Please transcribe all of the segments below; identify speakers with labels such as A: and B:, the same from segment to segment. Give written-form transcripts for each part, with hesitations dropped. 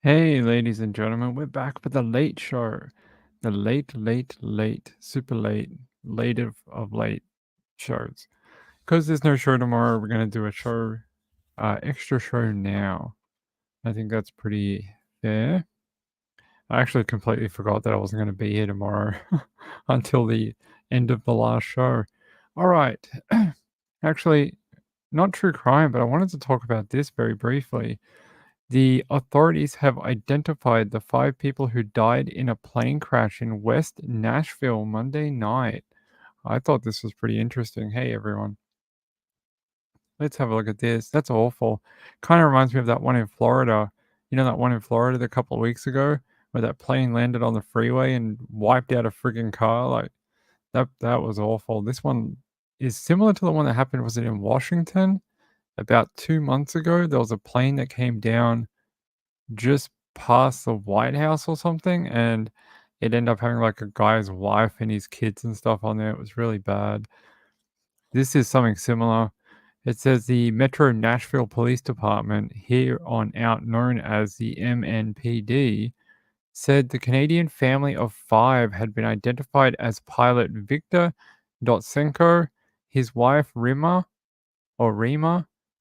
A: Hey, ladies and gentlemen, we're back for the late show. The late, super late, late of late shows. Because there's no show tomorrow, we're going to do a show, extra show now. I think that's pretty fair. I actually completely forgot that I wasn't going to be here tomorrow until the end of the last show. All right. Actually, not true crime, but I wanted to talk about this very briefly. The authorities have identified the 5 people who died in a plane crash in West Nashville Monday night. I thought this was pretty interesting. Hey, everyone. Let's have a look at this. That's awful. Kind of reminds me of that one in Florida. You know that one in Florida a couple of weeks ago where that plane landed on the freeway and wiped out a friggin' car? Like that was awful. This one is similar to the one that happened. Was it in Washington? About 2 months ago, there was a plane that came down just past the White House or something, and it ended up having, like, a guy's wife and his kids and stuff on there. It was really bad. This is something similar. It says the Metro Nashville Police Department, here on out known as the MNPD, said the Canadian family of 5 had been identified as pilot Victor Dotsenko, his wife Rima,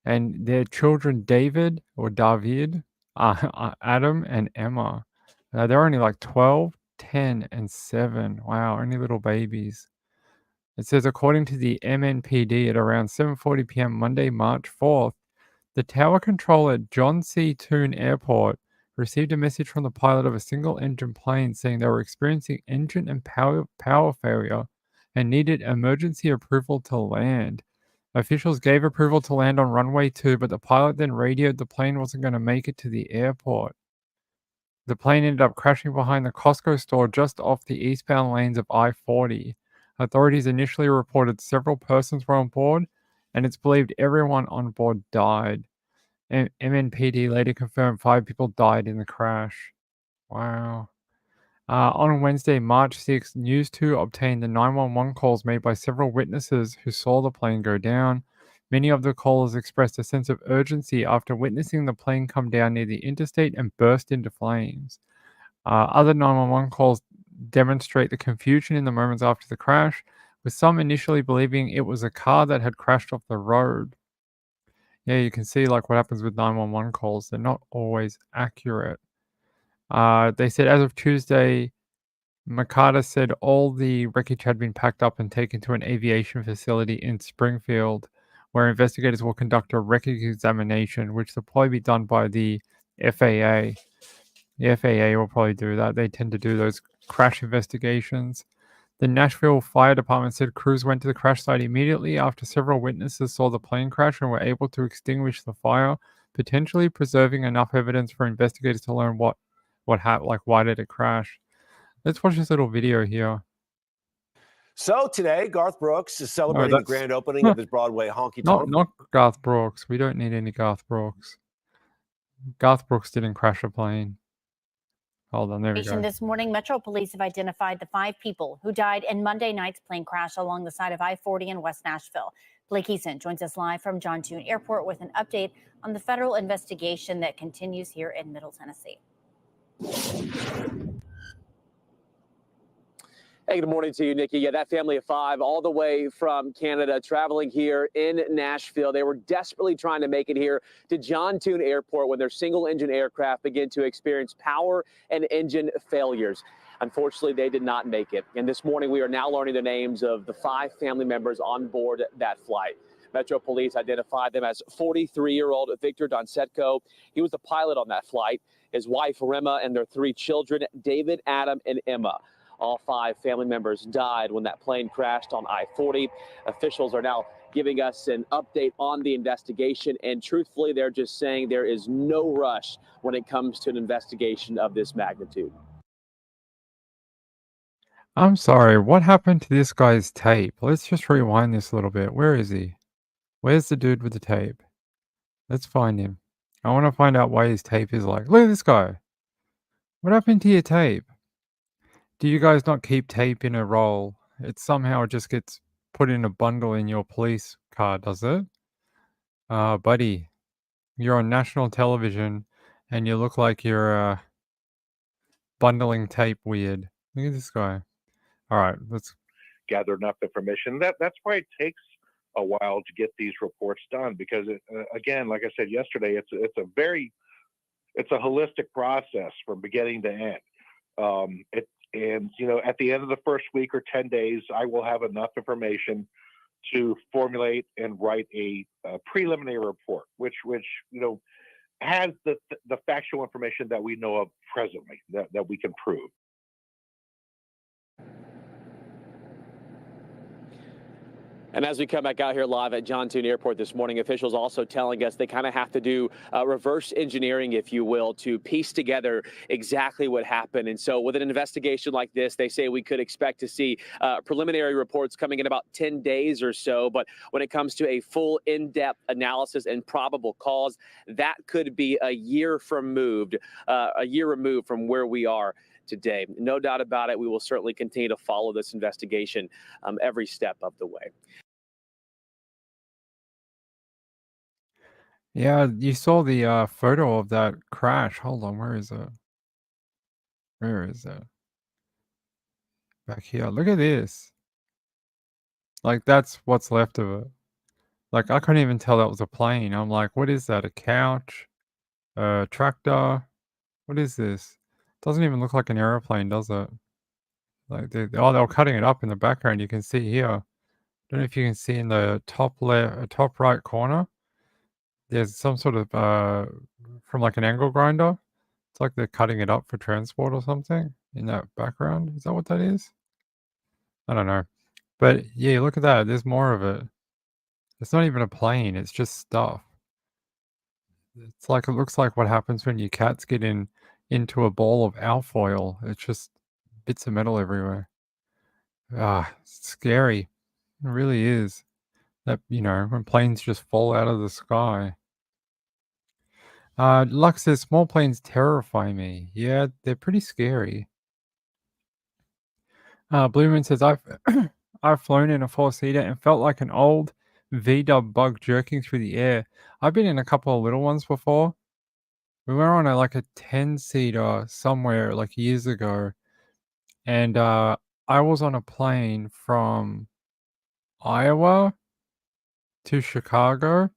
A: and their children David, Adam, and Emma. They're only like 12, 10, and 7. Wow, only little babies. It says, according to the MNPD, at around 7:40 p.m. Monday, March 4th, the tower controller at John C. Toon Airport received a message from the pilot of a single-engine plane saying they were experiencing engine and power failure and needed emergency approval to land. Officials gave approval to land on runway 2, but the pilot then radioed the plane wasn't going to make it to the airport. The plane ended up crashing behind the Costco store just off the eastbound lanes of I-40. Authorities initially reported several persons were on board, and it's believed everyone on board died. MNPD later confirmed 5 people died in the crash. Wow. On Wednesday, March 6th, News 2 obtained the 911 calls made by several witnesses who saw the plane go down. Many of the callers expressed a sense of urgency after witnessing the plane come down near the interstate and burst into flames. Other 911 calls demonstrate the confusion in the moments after the crash, with some initially believing it was a car that had crashed off the road. Yeah, you can see like what happens with 911 calls. They're not always accurate. They said as of Tuesday, Makata said all the wreckage had been packed up and taken to an aviation facility in Springfield, where investigators will conduct a wreckage examination, which will probably be done by the FAA. The FAA will probably do that. They tend to do those crash investigations. The Nashville Fire Department said crews went to the crash site immediately after several witnesses saw the plane crash and were able to extinguish the fire, potentially preserving enough evidence for investigators to learn what happened, like why did it crash. Let's watch this little video here.
B: So today, Garth Brooks is
A: Oh,
B: celebrating the grand opening of his Broadway honky tonk.
A: not Garth Brooks. We don't need any Garth Brooks. Garth Brooks didn't crash a plane. Hold on, there we go.
C: This morning, Metro Police have identified the 5 people who died in Monday night's plane crash along the side of I-40 in West Nashville. Blake Eason joins us live from John Toon Airport with an update on the federal investigation that continues here in Middle Tennessee.
D: Hey, good morning to you, Nikki. Yeah, that family of 5 all the way from Canada traveling here in Nashville. They were desperately trying to make it here to John Toon Airport when their single-engine aircraft began to experience power and engine failures. Unfortunately, they did not make it. And this morning, we are now learning the names of the 5 family members on board that flight. Metro Police identified them as 43-year-old Victor Donsetko. He was the pilot on that flight. His wife, Rima, and their 3 children, David, Adam, and Emma. All 5 family members died when that plane crashed on I-40. Officials are now giving us an update on the investigation, and truthfully, they're just saying there is no rush when it comes to an investigation of this magnitude.
A: I'm sorry, what happened to this guy's tape? Let's just rewind this a little bit. Where is he? Where's the dude with the tape? Let's find him. I want to find out why his tape is like, look at this guy. What happened to your tape? Do you guys not keep tape in a roll? It somehow just gets put in a bundle in your police car, does it? Buddy, you're on national television and you look like you're bundling tape weird. Look at this guy. All right, let's
E: gather enough information. That's why it takes a while to get these reports done, because again, like I said yesterday, it's a holistic process from beginning to end. And at the end of the first week or 10 days, I will have enough information to formulate and write a preliminary report, which has the factual information that we know of presently that we can prove.
D: And as we come back out here live at John Tune Airport this morning, officials also telling us they kind of have to do reverse engineering, if you will, to piece together exactly what happened. And so with an investigation like this, they say we could expect to see preliminary reports coming in about 10 days or so. But when it comes to a full in-depth analysis and probable cause, that could be a year removed from where we are today. No doubt about it. We will certainly continue to follow this investigation every step of the way.
A: Yeah, you saw the photo of that crash. Hold on, where is it? Where is it? Back here. Look at this. Like, that's what's left of it. Like, I couldn't even tell that was a plane. I'm like, what is that? A couch? A tractor? What is this? Doesn't even look like an airplane, does it? Like, they were cutting it up in the background. You can see here. Don't know if you can see in the top right corner. There's some sort of from like an angle grinder. It's like they're cutting it up for transport or something in that background. Is that what that is? I don't know. But yeah, look at that. There's more of it. It's not even a plane. It's just stuff. It's like, it looks like what happens when your cats get into a ball of alfoil. It's just bits of metal everywhere. Ah, it's scary. It really is. That, when planes just fall out of the sky. Lux says, small planes terrify me. Yeah, they're pretty scary. Blue Moon says, I've flown in a 4-seater and felt like an old V-dub bug jerking through the air. I've been in a couple of little ones before. We were on a 10-seater somewhere years ago, and I was on a plane from Iowa to Chicago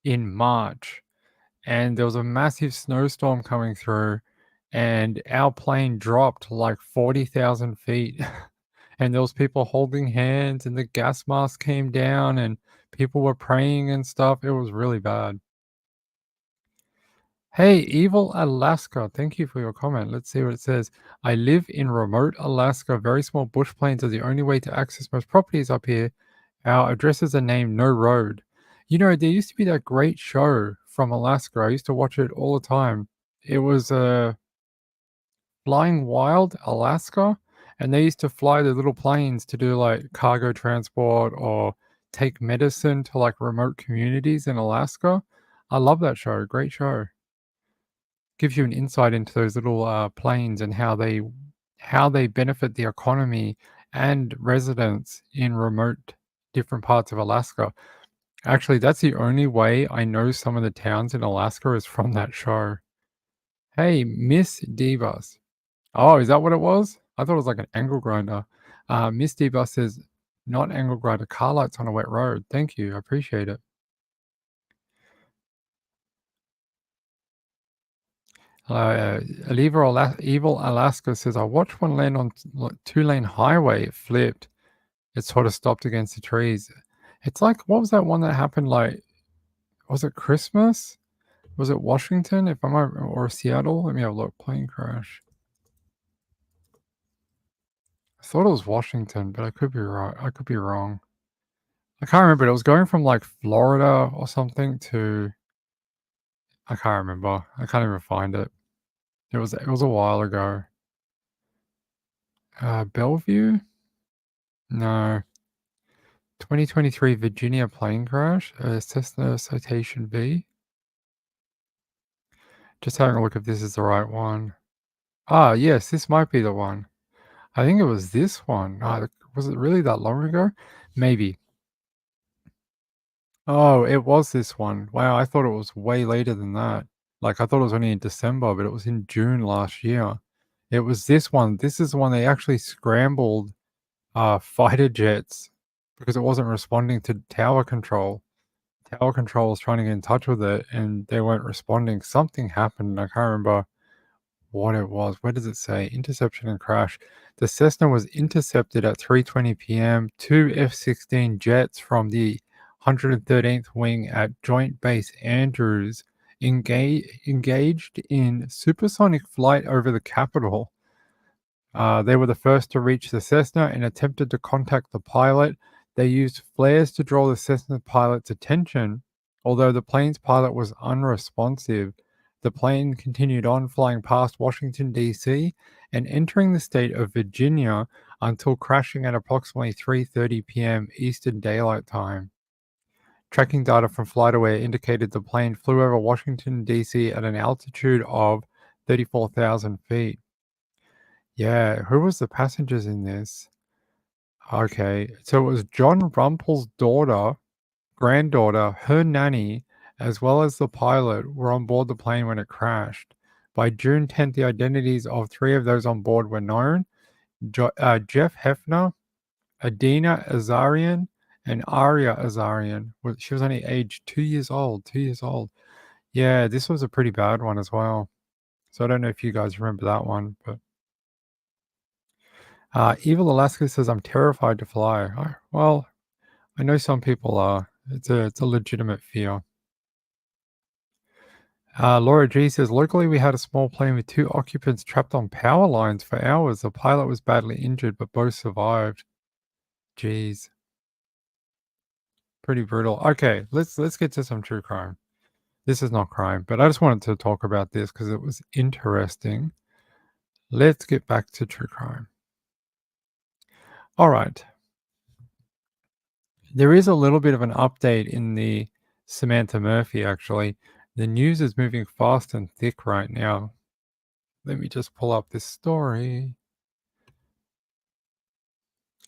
A: in March, and there was a massive snowstorm coming through, and our plane dropped 40,000 feet. And there was people holding hands, and the gas mask came down, and people were praying and stuff. It was really bad. Hey, Evil Alaska, thank you for your comment. Let's see what it says. I live in remote Alaska. Very small bush plains are the only way to access most properties up here. Our addresses are named No Road. There used to be that great show from Alaska. I used to watch it all the time. It was Flying Wild Alaska, and they used to fly the little planes to do cargo transport or take medicine to remote communities in Alaska. I love that show. Great show. Gives you an insight into those little planes and how they benefit the economy and residents in remote different parts of Alaska. Actually, that's the only way I know some of the towns in Alaska is from that show. Hey, Miss Divas. Oh, is that what it was? I thought it was like an angle grinder. Miss Divas says, not angle grinder, car lights on a wet road. Thank you. I appreciate it. Evil Alaska says, I watched one land on 2-lane highway. It flipped. It sort of stopped against the trees. It's what was that one that happened? Was it Christmas? Was it Washington? Or Seattle? Let me have a look. Plane crash. I thought it was Washington, but I could be right. I could be wrong. I can't remember. It was going from Florida or something to. I can't remember. I can't even find it. It was a while ago. Bellevue? No. 2023 Virginia plane crash. Cessna Citation V. Just having a look if this is the right one. Yes, this might be the one. I think it was this one. Was it really that long ago? Maybe. Oh, it was this one. Wow, I thought it was way later than that. Like, I thought it was only in December, but it was in June last year. It was this one. This is the one they actually scrambled fighter jets because it wasn't responding to tower control. Tower control was trying to get in touch with it, and they weren't responding. Something happened. I can't remember what it was. Where does it say? Interception and crash. The Cessna was intercepted at 3:20 p.m. Two F-16 jets from the 113th Wing at Joint Base Andrews engaged in supersonic flight over the capital. They were the first to reach the Cessna and attempted to contact the pilot. They used flares to draw the Cessna pilot's attention. Although the plane's pilot was unresponsive, the plane continued on flying past Washington, D.C. and entering the state of Virginia until crashing at approximately 3:30 p.m. Eastern Daylight Time. Tracking data from FlightAware indicated the plane flew over Washington, D.C. at an altitude of 34,000 feet. Yeah, who was the passengers in this? Okay, so it was John Rumpel's granddaughter, her nanny, as well as the pilot were on board the plane when it crashed. By June 10th, the identities of 3 of those on board were known. Jeff Hefner, Adina Azarian, and Aria Azarian. She was only aged 2 years old. 2 years old. Yeah, this was a pretty bad one as well. So I don't know if you guys remember that one, but Evil Alaska says, I'm terrified to fly. Well, I know some people are. It's a legitimate fear. Laura G says, locally we had a small plane with 2 occupants trapped on power lines for hours. The pilot was badly injured, but both survived. Jeez. Pretty brutal. Okay, let's get to some true crime. This is not crime, but I just wanted to talk about this because it was interesting. Let's get back to true crime. All right. There is a little bit of an update in the Samantha Murphy, actually. The news is moving fast and thick right now. Let me just pull up this story.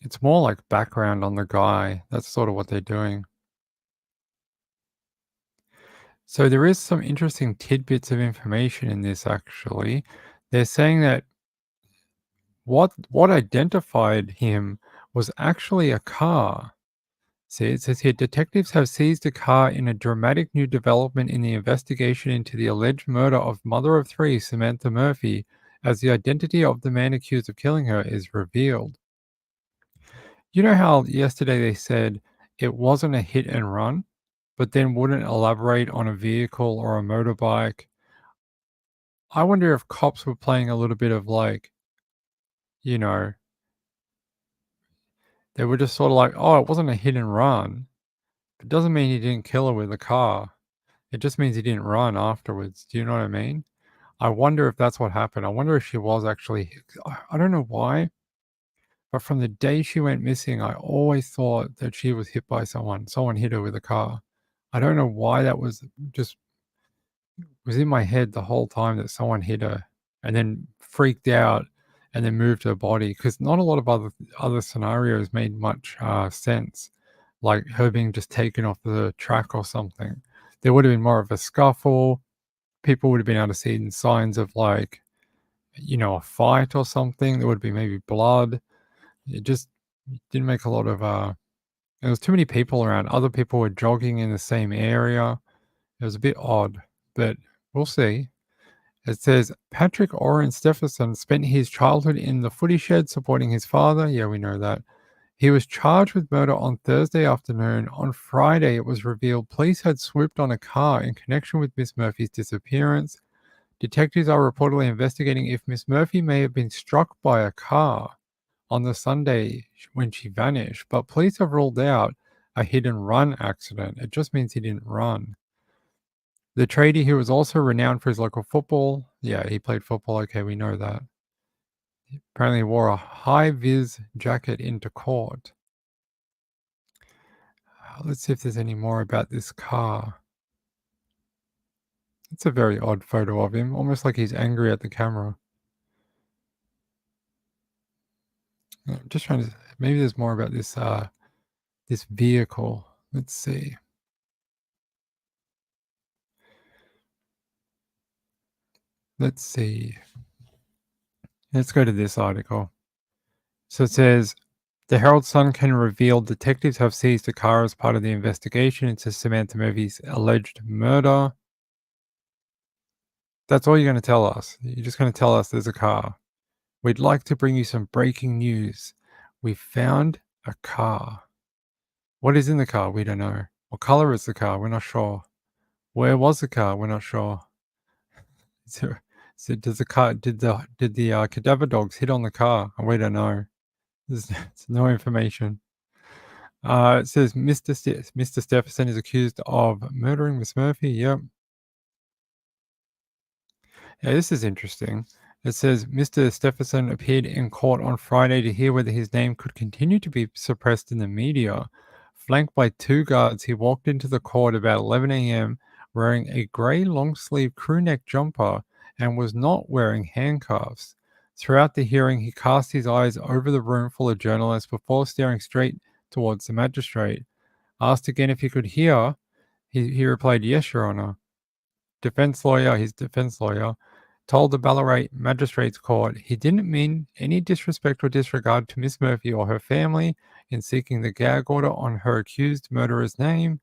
A: It's more like background on the guy. That's sort of what they're doing. So there is some interesting tidbits of information in this, actually. They're saying that what identified him was actually a car. See, it says here, detectives have seized a car in a dramatic new development in the investigation into the alleged murder of mother of 3, Samantha Murphy, as the identity of the man accused of killing her is revealed. You know how yesterday they said it wasn't a hit and run, but then wouldn't elaborate on a vehicle or a motorbike? I wonder if cops were playing a little bit of like, you know, they were just sort of like, oh, it wasn't a hit and run. It doesn't mean he didn't kill her with a car. It just means he didn't run afterwards. Do you know what I mean? I wonder if that's what happened. I wonder if she was actually, I don't know why, but from the day she went missing, I always thought that she was hit by someone. Someone hit her with a car. I don't know why that was in my head the whole time that someone hit her and then freaked out and then moved her body, because not a lot of other scenarios made much sense, like her being just taken off the track or something. There would have been more of a scuffle. People would have been able to see signs of like, you know, a fight or something. There would be maybe blood. It just didn't make a lot of there was too many people around. Other people were jogging in the same area. It was a bit odd, but we'll see. It says Patrick Oren Stephenson spent his childhood in the footy shed supporting his father. Yeah, we know that. He was charged with murder on Thursday afternoon. On Friday, it was revealed police had swooped on a car in connection with Miss Murphy's disappearance. Detectives are reportedly investigating if Miss Murphy may have been struck by a car on the Sunday when she vanished, but police have ruled out a hit and run accident. It just means he didn't run. The tradie, who was also renowned for his local football, yeah, he played football, okay, we know that. He apparently wore a high-vis jacket into court. Let's see if there's any more about this car. It's a very odd photo of him, almost like he's angry at the camera. I'm just trying to, maybe there's more about this this vehicle. Let's see. Let's see. Let's go to this article. So it says, the Herald Sun can reveal detectives have seized a car as part of the investigation into Samantha Murphy's alleged murder. That's all you're going to tell us. You're just going to tell us there's a car. We'd like to bring you some breaking news. We found a car. What is in the car? We don't know. What color is the car? We're not sure. Where was the car? We're not sure. So does the car? Did the cadaver dogs hit on the car? We don't know. There's no information. It says Mr. Stephenson is accused of murdering Miss Murphy. Yep. Yeah, this is interesting. It says Mr. Stephenson appeared in court on Friday to hear whether his name could continue to be suppressed in the media. Flanked by 2 guards, he walked into the court about 11 a.m. wearing a grey long-sleeve crewneck jumper and was not wearing handcuffs. Throughout the hearing, he cast his eyes over the room full of journalists before staring straight towards the magistrate. Asked again if he could hear, he replied, "Yes, Your Honor." His defense lawyer, told the Ballarat Magistrates Court he didn't mean any disrespect or disregard to Miss Murphy or her family in seeking the gag order on her accused murderer's name.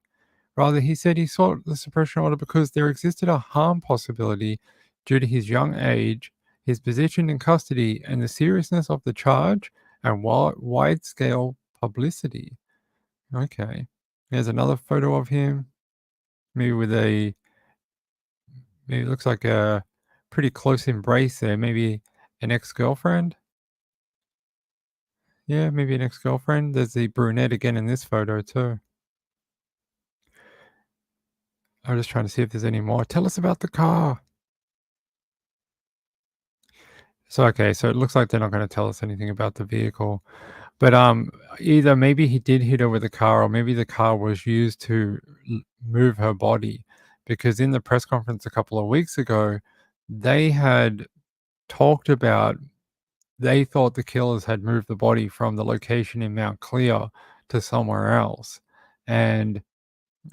A: Rather, he said he sought the suppression order because there existed a harm possibility due to his young age, his position in custody, and the seriousness of the charge and wide-scale publicity. Okay. There's another photo of him, maybe with maybe it looks like a pretty close embrace there. Maybe an ex-girlfriend? Yeah, maybe an ex-girlfriend. There's the brunette again in this photo too. I'm just trying to see if there's any more. Tell us about the car. So, okay, so it looks like they're not going to tell us anything about the vehicle. But either maybe he did hit her with a car, or maybe the car was used to move her body. Because in the press conference a couple of weeks ago, they had talked about they thought the killers had moved the body from the location in Mount Clear to somewhere else. And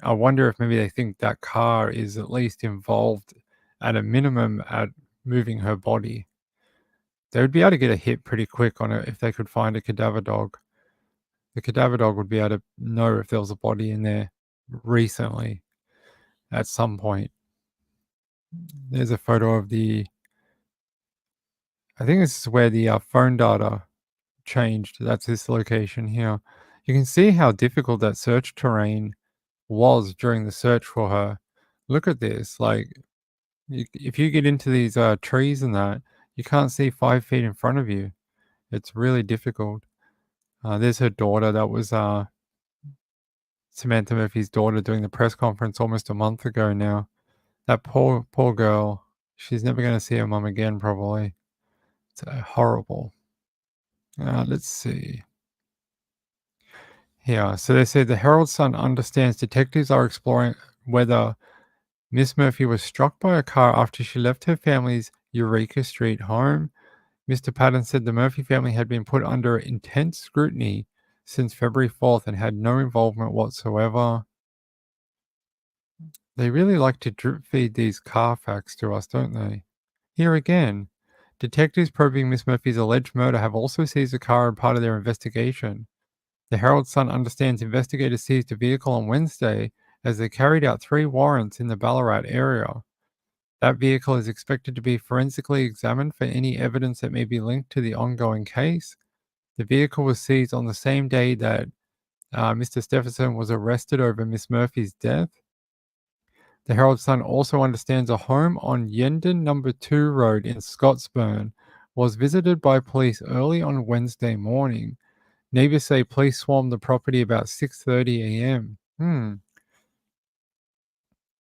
A: I wonder if maybe they think that car is at least involved at a minimum at moving her body. They would be able to get a hit pretty quick on it if they could find a cadaver dog. The cadaver dog would be able to know if there was a body in there recently at some point. There's a photo of I think this is where the phone data changed. That's this location here. You can see how difficult that search terrain was during the search for her. Look at this. Like, if you get into these trees and that, you can't see 5 feet in front of you. It's really difficult. There's her daughter. That was Samantha Murphy's daughter doing the press conference almost a month ago now. That poor girl. She's never going to see her mum again, probably. It's horrible. Let's see. Yeah, so they say the Herald Sun understands detectives are exploring whether Miss Murphy was struck by a car after she left her family's Eureka Street home. Mr. Patton said the Murphy family had been put under intense scrutiny since February 4th and had no involvement whatsoever. They really like to drip feed these car facts to us, don't they? Here again, detectives probing Miss Murphy's alleged murder have also seized a car as part of their investigation. The Herald Sun understands investigators seized a vehicle on Wednesday as they carried out 3 warrants in the Ballarat area. That vehicle is expected to be forensically examined for any evidence that may be linked to the ongoing case. The vehicle was seized on the same day that Mr. Stephenson was arrested over Miss Murphy's death. The Herald Sun also understands a home on Yendon No. 2 Road in Scottsburn was visited by police early on Wednesday morning. Neighbors say police swarmed the property about 6:30 a.m.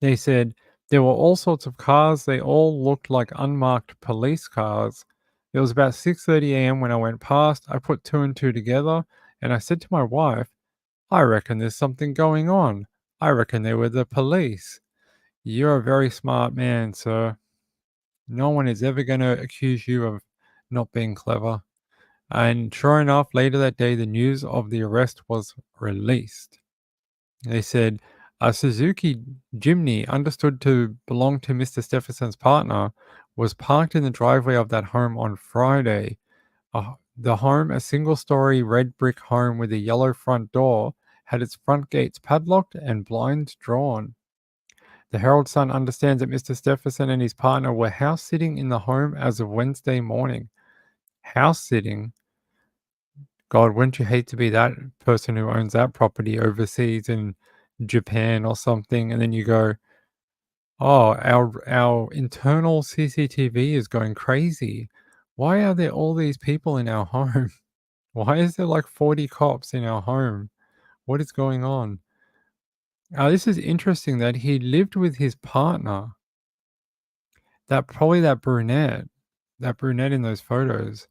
A: They said there were all sorts of cars. They all looked like unmarked police cars. It was about 6:30 a.m. when I went past. I put 2 and 2 together, and I said to my wife, I reckon there's something going on. I reckon they were the police. You're a very smart man, sir. No one is ever going to accuse you of not being clever. And sure enough, later that day, the news of the arrest was released. They said a Suzuki Jimny understood to belong to Mr. Stephenson's partner was parked in the driveway of that home on Friday. The home, a single-story red brick home with a yellow front door, had its front gates padlocked and blinds drawn. The Herald Sun understands that Mr. Stephenson and his partner were house sitting in the home as of Wednesday morning. House sitting? God, wouldn't you hate to be that person who owns that property overseas in Japan or something, and then you go, oh, our internal CCTV is going crazy. Why are there all these people in our home? Why is there like 40 cops in our home? What is going on? This is interesting that he lived with his partner. That brunette in those photos.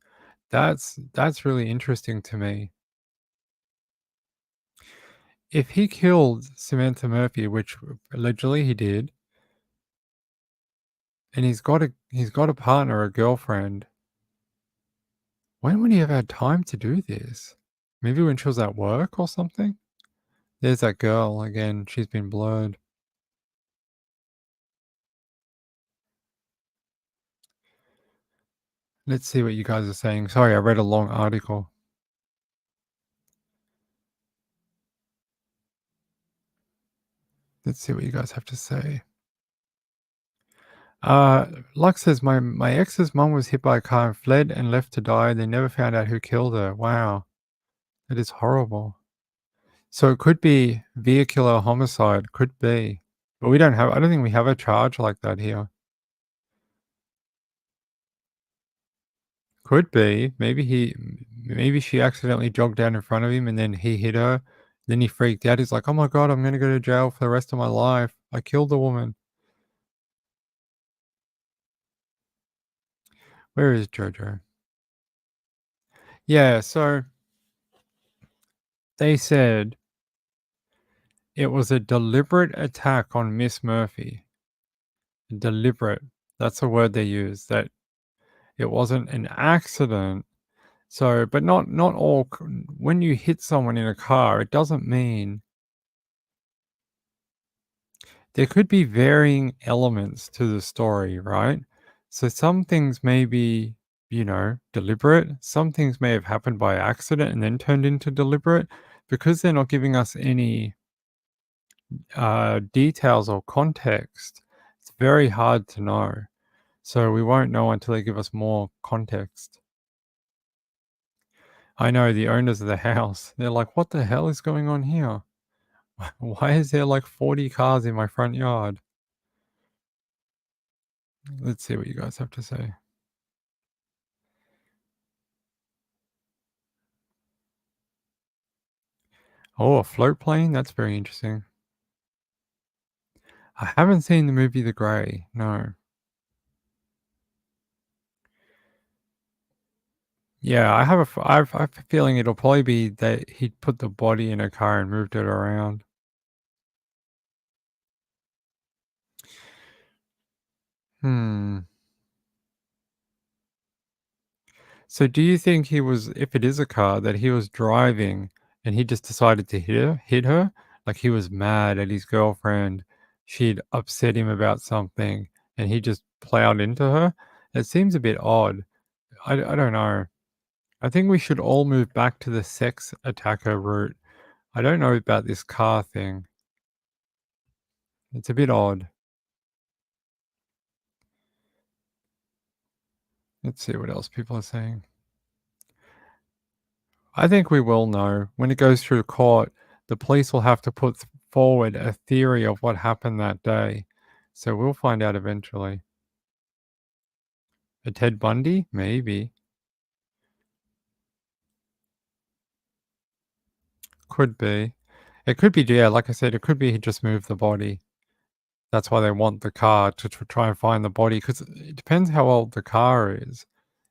A: That's really interesting to me. If he killed Samantha Murphy, which allegedly he did, and he's got a partner, a girlfriend, when would he have had time to do this? Maybe when she was at work or something? There's that girl again, she's been blurred. Let's see what you guys are saying. Sorry, I read a long article. Let's see what you guys have to say. Lux says, my ex's mom was hit by a car and fled and left to die. They never found out who killed her. Wow. That is horrible. So it could be vehicular homicide. Could be. But I don't think we have a charge like that here. Could be. Maybe she accidentally jogged down in front of him and then he hit her. Then he freaked out. He's like, oh my God, I'm going to go to jail for the rest of my life. I killed the woman. Where is Jojo? Yeah, so they said it was a deliberate attack on Miss Murphy. Deliberate. That's the word they use. That it wasn't an accident. So, but not all. When you hit someone in a car, it doesn't mean. There could be varying elements to the story, right? So some things may be, deliberate. Some things may have happened by accident and then turned into deliberate. Because they're not giving us any details or context, it's very hard to know. So we won't know until they give us more context. I know the owners of the house, they're like, what the hell is going on here? Why is there like 40 cars in my front yard? Let's see what you guys have to say. Oh, a float plane? That's very interesting. I haven't seen the movie The Grey. No. Yeah, I have a feeling it'll probably be that he put the body in a car and moved it around. So do you think he was, if it is a car, that he was driving and he just decided to hit her? Like he was mad at his girlfriend. She'd upset him about something and he just plowed into her? It seems a bit odd. I don't know. I think we should all move back to the sex attacker route. I don't know about this car thing. It's a bit odd. Let's see what else people are saying. I think we will know. When it goes through court, the police will have to put forward a theory of what happened that day. So we'll find out eventually. A Ted Bundy? Maybe. Could be. It could be, yeah, like I said, it could be he just moved the body. That's why they want the car to try and find the body, because it depends how old the car is.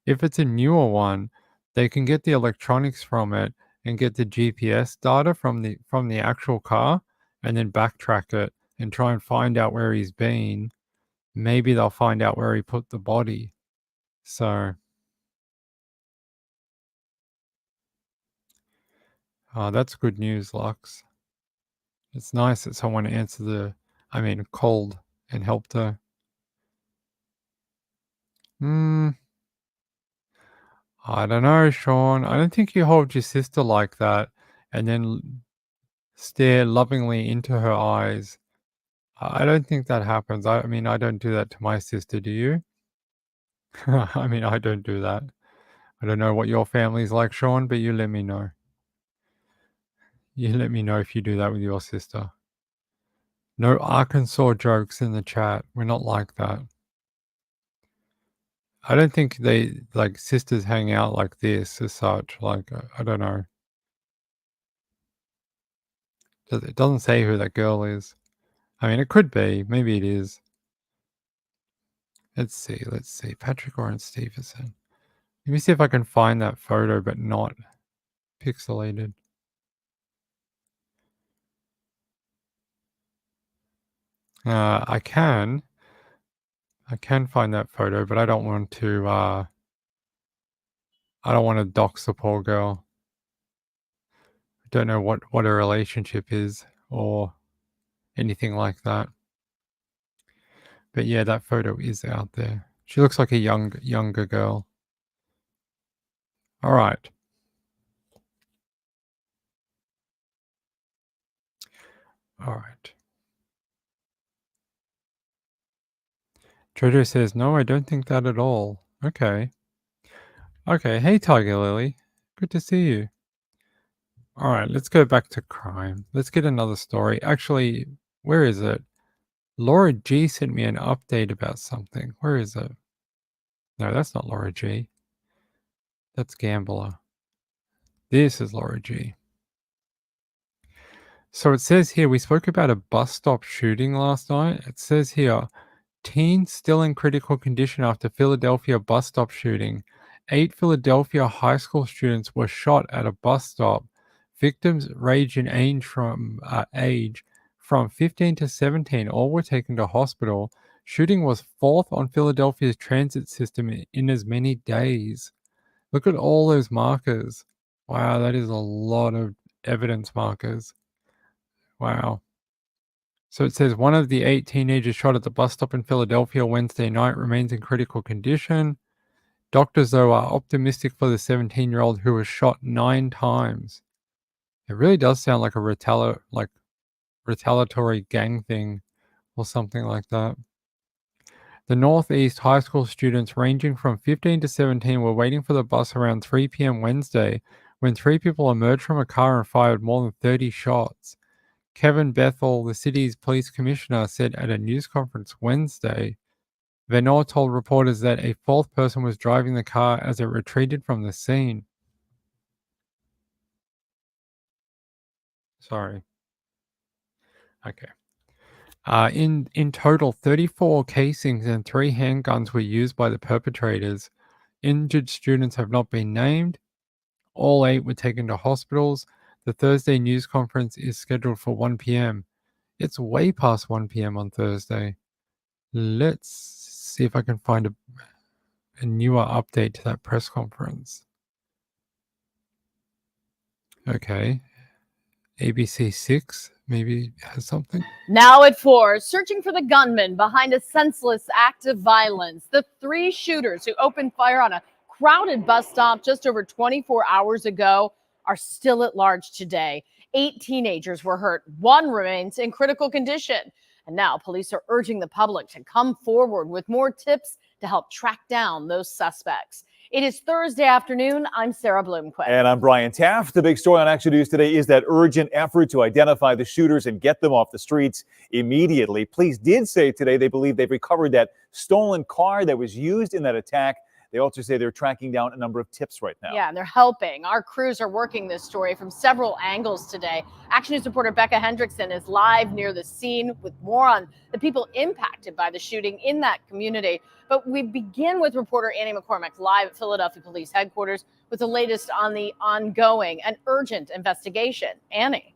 A: If it's a newer one, they can get the electronics from it and get the GPS data from the actual car and then backtrack it and try and find out where he's been. Maybe they'll find out where he put the body. So that's good news, Lux. It's nice that someone called and helped her. I don't know, Sean. I don't think you hold your sister like that and then stare lovingly into her eyes. I don't think that happens. I mean, I don't do that to my sister, do you? I mean, I don't do that. I don't know what your family's like, Sean, but you let me know. You let me know if you do that with your sister. No Arkansas jokes in the chat. We're not like that. I don't think they, like, sisters hang out like this as such. Like, I don't know. It doesn't say who that girl is. I mean, it could be. Maybe it is. Let's see. Patrick Oren Stevenson. Let me see if I can find that photo, but not pixelated. I can find that photo, but I don't want to dox the poor girl. I don't know what her relationship is or anything like that. But yeah, that photo is out there. She looks like a younger girl. All right. All right. Jojo says, no, I don't think that at all. Okay. Okay. Hey, Tiger Lily. Good to see you. All right. Let's go back to crime. Let's get another story. Actually, where is it? Laura G sent me an update about something. Where is it? No, that's not Laura G. That's Gambler. This is Laura G. So it says here, we spoke about a bus stop shooting last night. It says here, teen still in critical condition after Philadelphia bus stop shooting. 8 Philadelphia high school students were shot at a bus stop. Victims range in age from 15 to 17. All were taken to hospital. Shooting was 4th on Philadelphia's transit system in as many days. Look at all those markers. Wow, that is a lot of evidence markers. Wow. So it says one of the 8 teenagers shot at the bus stop in Philadelphia Wednesday night remains in critical condition. Doctors, though, are optimistic for the 17-year-old who was shot 9 times. It really does sound like a retaliatory gang thing or something like that. The Northeast high school students ranging from 15 to 17 were waiting for the bus around 3 p.m. Wednesday when 3 people emerged from a car and fired more than 30 shots. Kevin Bethel, the city's police commissioner, said at a news conference Wednesday. Venor told reporters that a 4th person was driving the car as it retreated from the scene. Sorry. Okay. In total, 34 casings and 3 handguns were used by the perpetrators. Injured students have not been named. All 8 were taken to hospitals. The Thursday news conference is scheduled for 1 p.m. It's way past 1 p.m. on Thursday. Let's see if I can find a newer update to that press conference. Okay. ABC 6 maybe has something.
F: Now at 4, searching for the gunman behind a senseless act of violence. The 3 shooters who opened fire on a crowded bus stop just over 24 hours ago are still at large today. 8 teenagers were hurt. 1 remains in critical condition. And now police are urging the public to come forward with more tips to help track down those suspects. It is Thursday afternoon. I'm Sarah Bloomquist.
G: And I'm Brian Taft. The big story on Action News today is that urgent effort to identify the shooters and get them off the streets immediately. Police did say today they believe they've recovered that stolen car that was used in that attack. They also say they're tracking down a number of tips right now.
F: Yeah, and they're helping. Our crews are working this story from several angles today. Action News reporter Becca Hendrickson is live near the scene with more on the people impacted by the shooting in that community. But we begin with reporter Annie McCormick live at Philadelphia Police Headquarters with the latest on the ongoing and urgent investigation. Annie.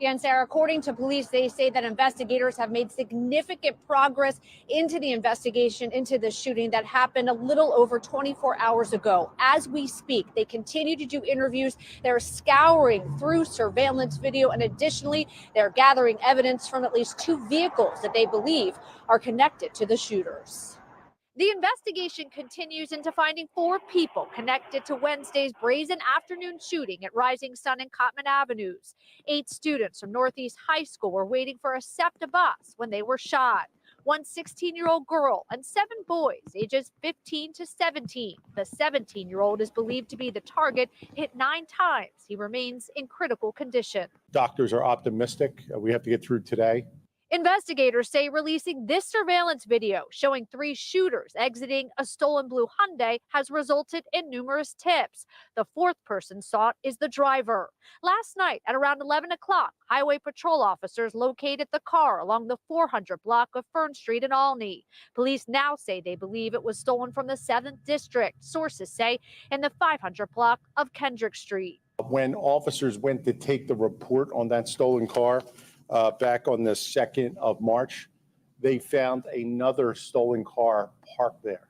H: Yeah, and Sarah, according to police, they say that investigators have made significant progress into the investigation into the shooting that happened a little over 24 hours ago. As we speak, they continue to do interviews. They're scouring through surveillance video, and additionally, they're gathering evidence from at least 2 vehicles that they believe are connected to the shooters. The investigation continues into finding 4 people connected to Wednesday's brazen afternoon shooting at Rising Sun and Cotman Avenues. 8 students from Northeast High School were waiting for a SEPTA bus when they were shot. One 16-year-old girl and 7 boys ages 15 to 17. The 17-year-old is believed to be the target, hit 9 times. He remains in critical condition.
I: Doctors are optimistic. We have to get through today.
H: Investigators say releasing this surveillance video showing 3 shooters exiting a stolen blue Hyundai has resulted in numerous tips. The 4th person sought is the driver. Last night at around 11 o'clock, highway patrol officers located the car along the 400 block of Fern Street in Olney. Police now say they believe it was stolen from the 7th district. Sources say in the 500 block of Kendrick Street.
I: When officers went to take the report on that stolen car, back on the 2nd of March, they found another stolen car parked there.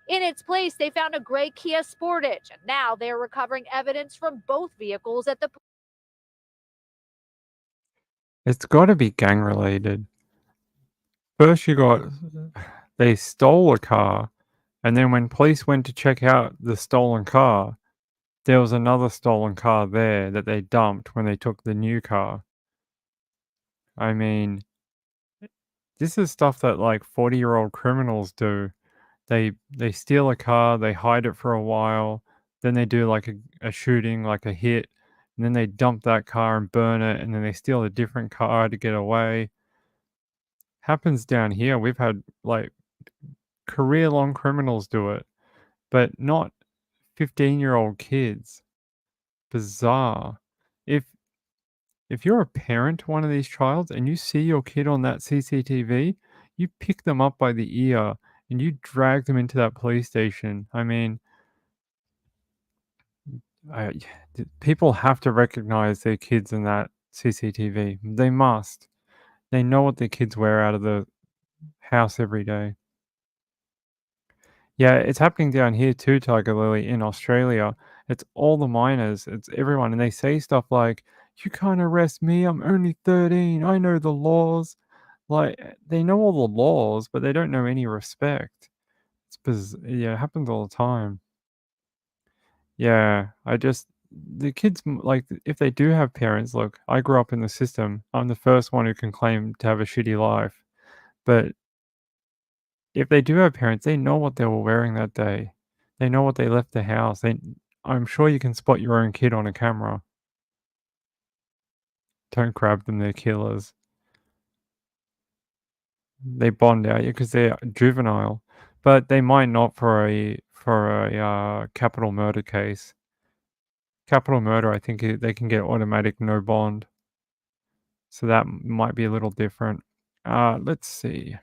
H: In its place, they found a gray Kia Sportage, and now they're recovering evidence from both vehicles at the.
A: It's got to be gang related. First, they stole a car, and then when police went to check out the stolen car, there was another stolen car there that they dumped when they took the new car. I mean, this is stuff that like 40-year-old criminals do. They steal a car, they hide it for a while, then they do like a shooting, like a hit, and then they dump that car and burn it, and then they steal a different car to get away. Happens down here. We've had like career-long criminals do it, but not 15-year-old kids. Bizarre. If you're a parent to one of these childs and you see your kid on that CCTV, you pick them up by the ear and you drag them into that police station. I mean, people have to recognize their kids in that CCTV. They must. They know what their kids wear out of the house every day. Yeah, it's happening down here too, Tiger Lily, in Australia. It's all the minors, it's everyone, and they say stuff like, "You can't arrest me, I'm only 13, I know the laws." Like, they know all the laws, but they don't know any respect. Yeah, it happens all the time. Yeah, the kids, like, if they do have parents, look, I grew up in the system. I'm the first one who can claim to have a shitty life. But if they do have parents, they know what they were wearing that day. They know what they left the house. I'm sure you can spot your own kid on a camera. Don't grab them, they're killers. They bond out because they're juvenile, but they might not for a capital murder case. Capital murder, I think they can get automatic no bond. So that might be a little different. Let's see.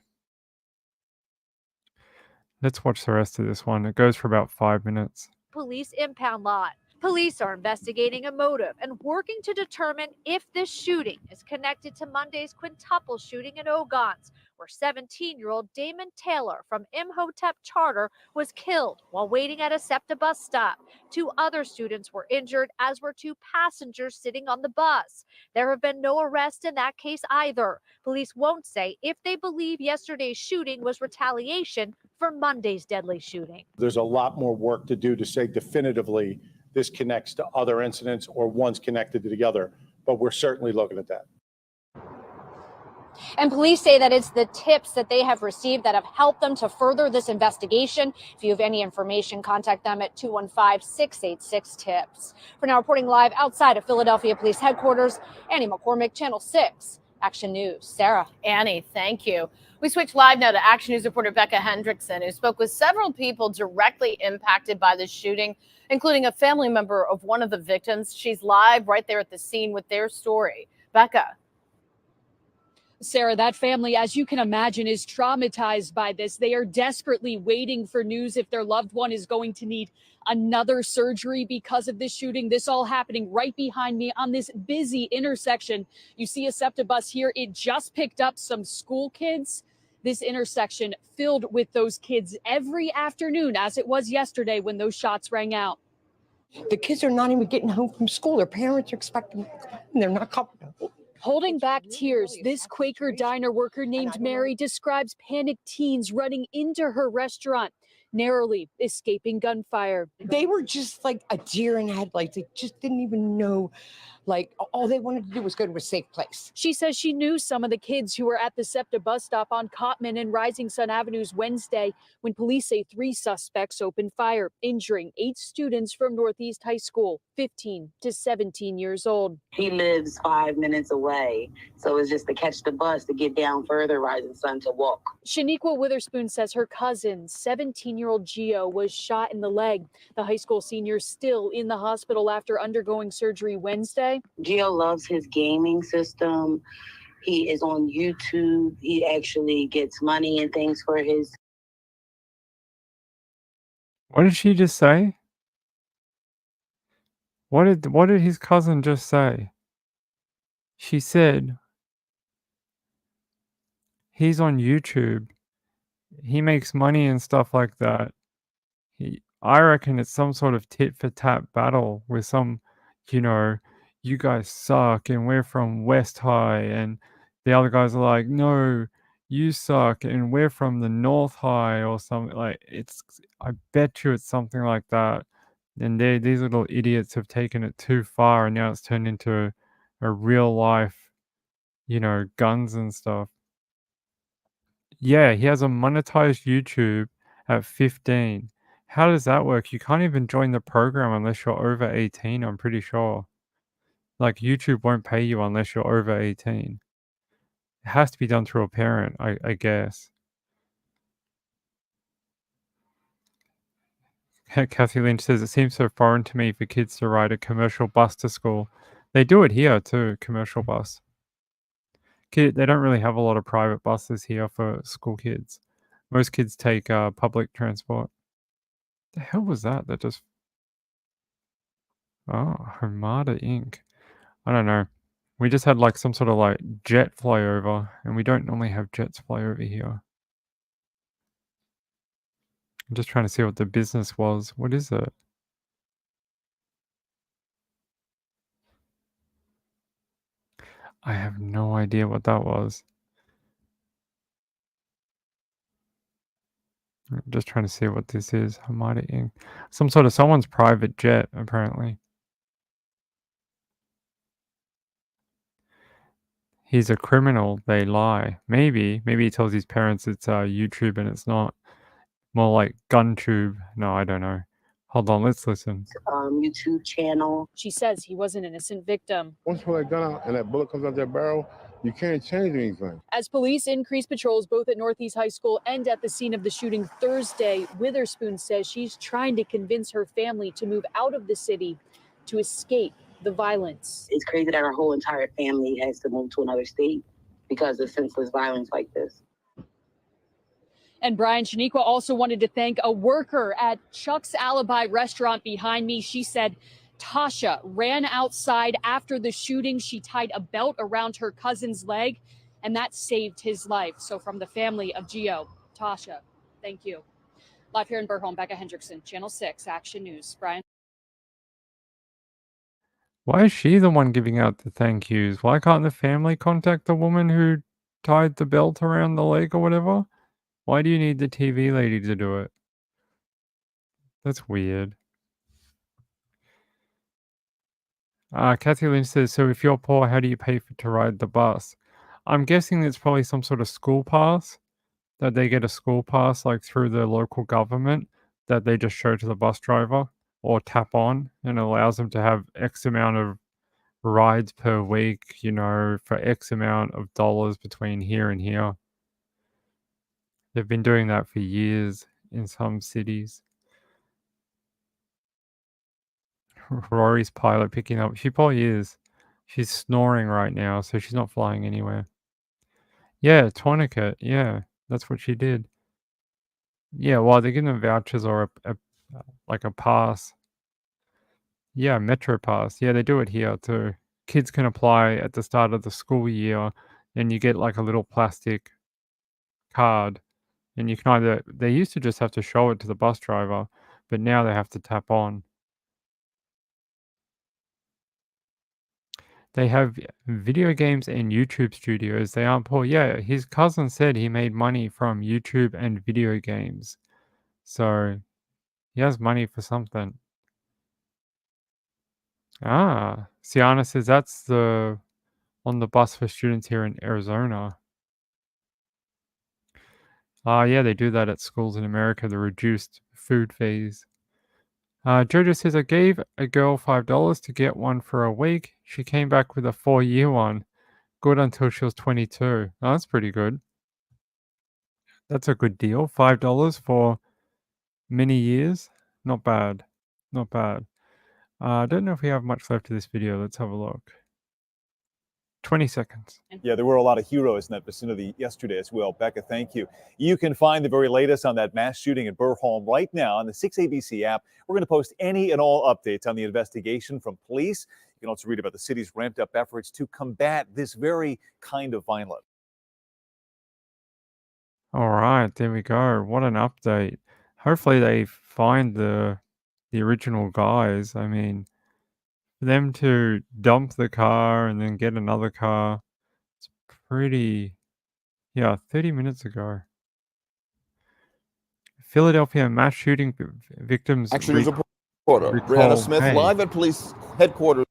A: Let's watch the rest of this one. It goes for about 5 minutes.
H: Police impound lot. Police are investigating a motive and working to determine if this shooting is connected to Monday's quintuple shooting in Ogons, where 17-year-old Damon Taylor from Imhotep Charter was killed while waiting at a SEPTA bus stop. 2 other students were injured, as were 2 passengers sitting on the bus. There have been no arrests in that case either. Police won't say if they believe yesterday's shooting was retaliation for Monday's deadly shooting.
I: There's a lot more work to do to say definitively this connects to other incidents or one's connected to the other, but we're certainly looking at that.
H: And police say that it's the tips that they have received that have helped them to further this investigation. If you have any information, contact them at 215-686-TIPS. For now, reporting live outside of Philadelphia Police Headquarters, Annie McCormick, Channel 6, Action News. Sarah.
F: Annie, thank you. We switch live now to Action News reporter Becca Hendrickson, who spoke with several people directly impacted by the shooting, including a family member of one of the victims. She's live right there at the scene with their story. Becca.
J: Sarah, that family, as you can imagine, is traumatized by this. They are desperately waiting for news if their loved one is going to need another surgery because of this shooting. This all happening right behind me on this busy intersection. You see a SEPTA bus here. It just picked up some school kids. This intersection filled with those kids every afternoon, as it was yesterday when those shots rang out.
K: The kids are not even getting home from school. Their parents are expecting them to come, and they're not coming.
J: Holding back tears, this Quaker diner worker named Mary describes panicked teens running into her restaurant, narrowly escaping gunfire.
K: They were just like a deer in headlights. They just didn't even know. Like, all they wanted to do was go to a safe place.
J: She says she knew some of the kids who were at the SEPTA bus stop on Cottman and Rising Sun Avenues Wednesday when police say 3 suspects opened fire, injuring 8 students from Northeast High School, 15 to 17 years old.
L: He lives 5 minutes away, so it's just to catch the bus to get down further, Rising Sun, to walk.
J: Shaniqua Witherspoon says her cousin, 17-year-old Gio, was shot in the leg. The high school senior still in the hospital after undergoing surgery Wednesday.
L: Gio loves his gaming system. He is on YouTube. He actually gets money and things for his.
A: What did she just say? What did his cousin just say? She said he's on YouTube. He makes money and stuff like that. I reckon it's some sort of tit for tat battle with some, you guys suck and we're from West High, and the other guys are like, no, you suck and we're from the North High or something. Like, I bet you it's something like that. And these little idiots have taken it too far, and now it's turned into a real life, guns and stuff. Yeah, he has a monetized YouTube at 15. How does that work? You can't even join the program unless you're over 18, I'm pretty sure. Like, YouTube won't pay you unless you're over 18. It has to be done through a parent, I guess. Kathy Lynch says, it seems so foreign to me for kids to ride a commercial bus to school. They do it here too, commercial bus. They don't really have a lot of private buses here for school kids. Most kids take public transport. The hell was that? That just... Oh, Armada Inc. I don't know. We just had like some sort of like jet fly over, and we don't normally have jets fly over here. I'm just trying to see what the business was. What is it? I have no idea what that was. I'm just trying to see what this is. Armada Inc. Some sort of someone's private jet, apparently. He's a criminal. They lie. Maybe he tells his parents it's YouTube and it's not. More like GunTube. No, I don't know. Hold on, let's listen.
L: YouTube channel.
J: She says he was an innocent victim.
M: Once you pull that gun out and that bullet comes out that barrel, you can't change anything.
J: As police increase patrols both at Northeast High School and at the scene of the shooting Thursday, Witherspoon says she's trying to convince her family to move out of the city to escape the violence.
L: It's crazy that our whole entire family has to move to another state because of senseless violence like this.
J: And Brian, Shaniqua also wanted to thank a worker at Chuck's Alibi restaurant behind me. She said Tasha ran outside after the shooting. She tied a belt around her cousin's leg, and that saved his life. So from the family of Gio, Tasha, thank you. Live here in Burholm, Becca Hendrickson, Channel 6 Action News. Brian.
A: Why is she the one giving out the thank yous? Why can't the family contact the woman who tied the belt around the leg or whatever? Why do you need the TV lady to do it? That's weird. Kathy Lynch says, so if you're poor, how do you pay to ride the bus? I'm guessing it's probably some sort of school pass, that they get a school pass like through the local government that they just show to the bus driver or tap on, and it allows them to have X amount of rides per week, for X amount of dollars between here and here. They've been doing that for years in some cities. Rory's pilot picking up. She probably is. She's snoring right now, so she's not flying anywhere. Yeah, tourniquet. Yeah, that's what she did. Yeah, well, they're giving them vouchers or like a pass. Yeah, Metro Pass. Yeah, they do it here too. Kids can apply at the start of the school year, and you get like a little plastic card. And you can they used to just have to show it to the bus driver, but now they have to tap on. They have video games and YouTube studios. They aren't poor. Yeah, his cousin said he made money from YouTube and video games. So he has money for something. Ah, Siana says that's the on the bus for students here in Arizona. Yeah, they do that at schools in America, the reduced food fees. Jojo says, I gave a girl $5 to get one for a week. She came back with a 4-year one. Good until she was 22. Oh, that's pretty good. That's a good deal. $5 for many years. Not bad. Not bad. I don't know if we have much left of this video. Let's have a look. 20 seconds.
G: Yeah, there were a lot of heroes in that vicinity yesterday as well. Becca, thank you. You can find the very latest on that mass shooting at Burholm right now on the 6ABC app. We're going to post any and all updates on the investigation from police. You can also read about the city's ramped up efforts to combat this very kind of violence.
A: All right, there we go. What an update. Hopefully they find the original guys. I mean, for them to dump the car and then get another car, it's pretty... Yeah, 30 minutes ago. Philadelphia mass shooting victims
N: Action News reporter Brianna Smith live at police headquarters.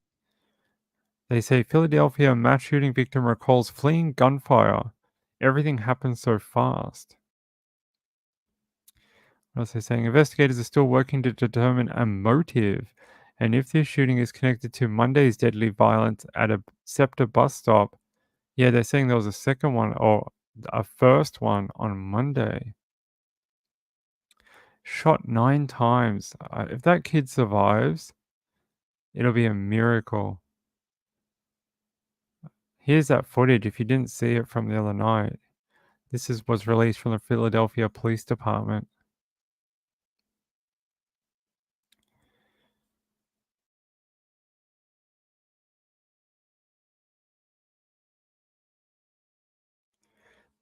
A: They say Philadelphia mass shooting victim recalls fleeing gunfire. Everything happened so fast. What else are they saying? Investigators are still working to determine a motive, and if this shooting is connected to Monday's deadly violence at a SEPTA bus stop. Yeah, they're saying there was a second one or a first one on Monday. Shot 9 times. If that kid survives, it'll be a miracle. Here's that footage if you didn't see it from the other night. This was released from the Philadelphia Police Department.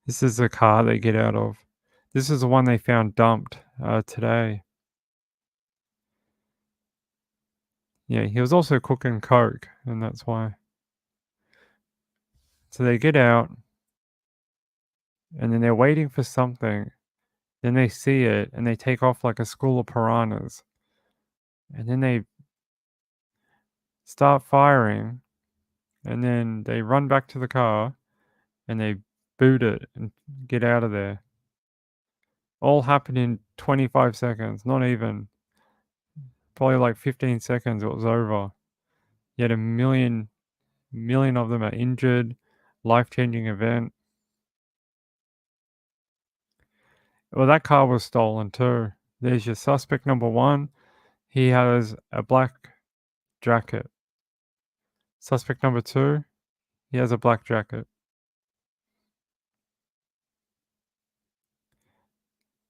A: This is the car they get out of. This is the one they found dumped today. Yeah, he was also cooking coke, and that's why. So they get out, and then they're waiting for something. Then they see it, and they take off like a school of piranhas. And then they start firing, and then they run back to the car, and they boot it and get out of there. All happened in 25 seconds, not even. Probably like 15 seconds, it was over. Yet a million of them are injured. Life-changing event. Well, that car was stolen too. There's your suspect number 1. He has a black jacket. Suspect number 2, he has a black jacket.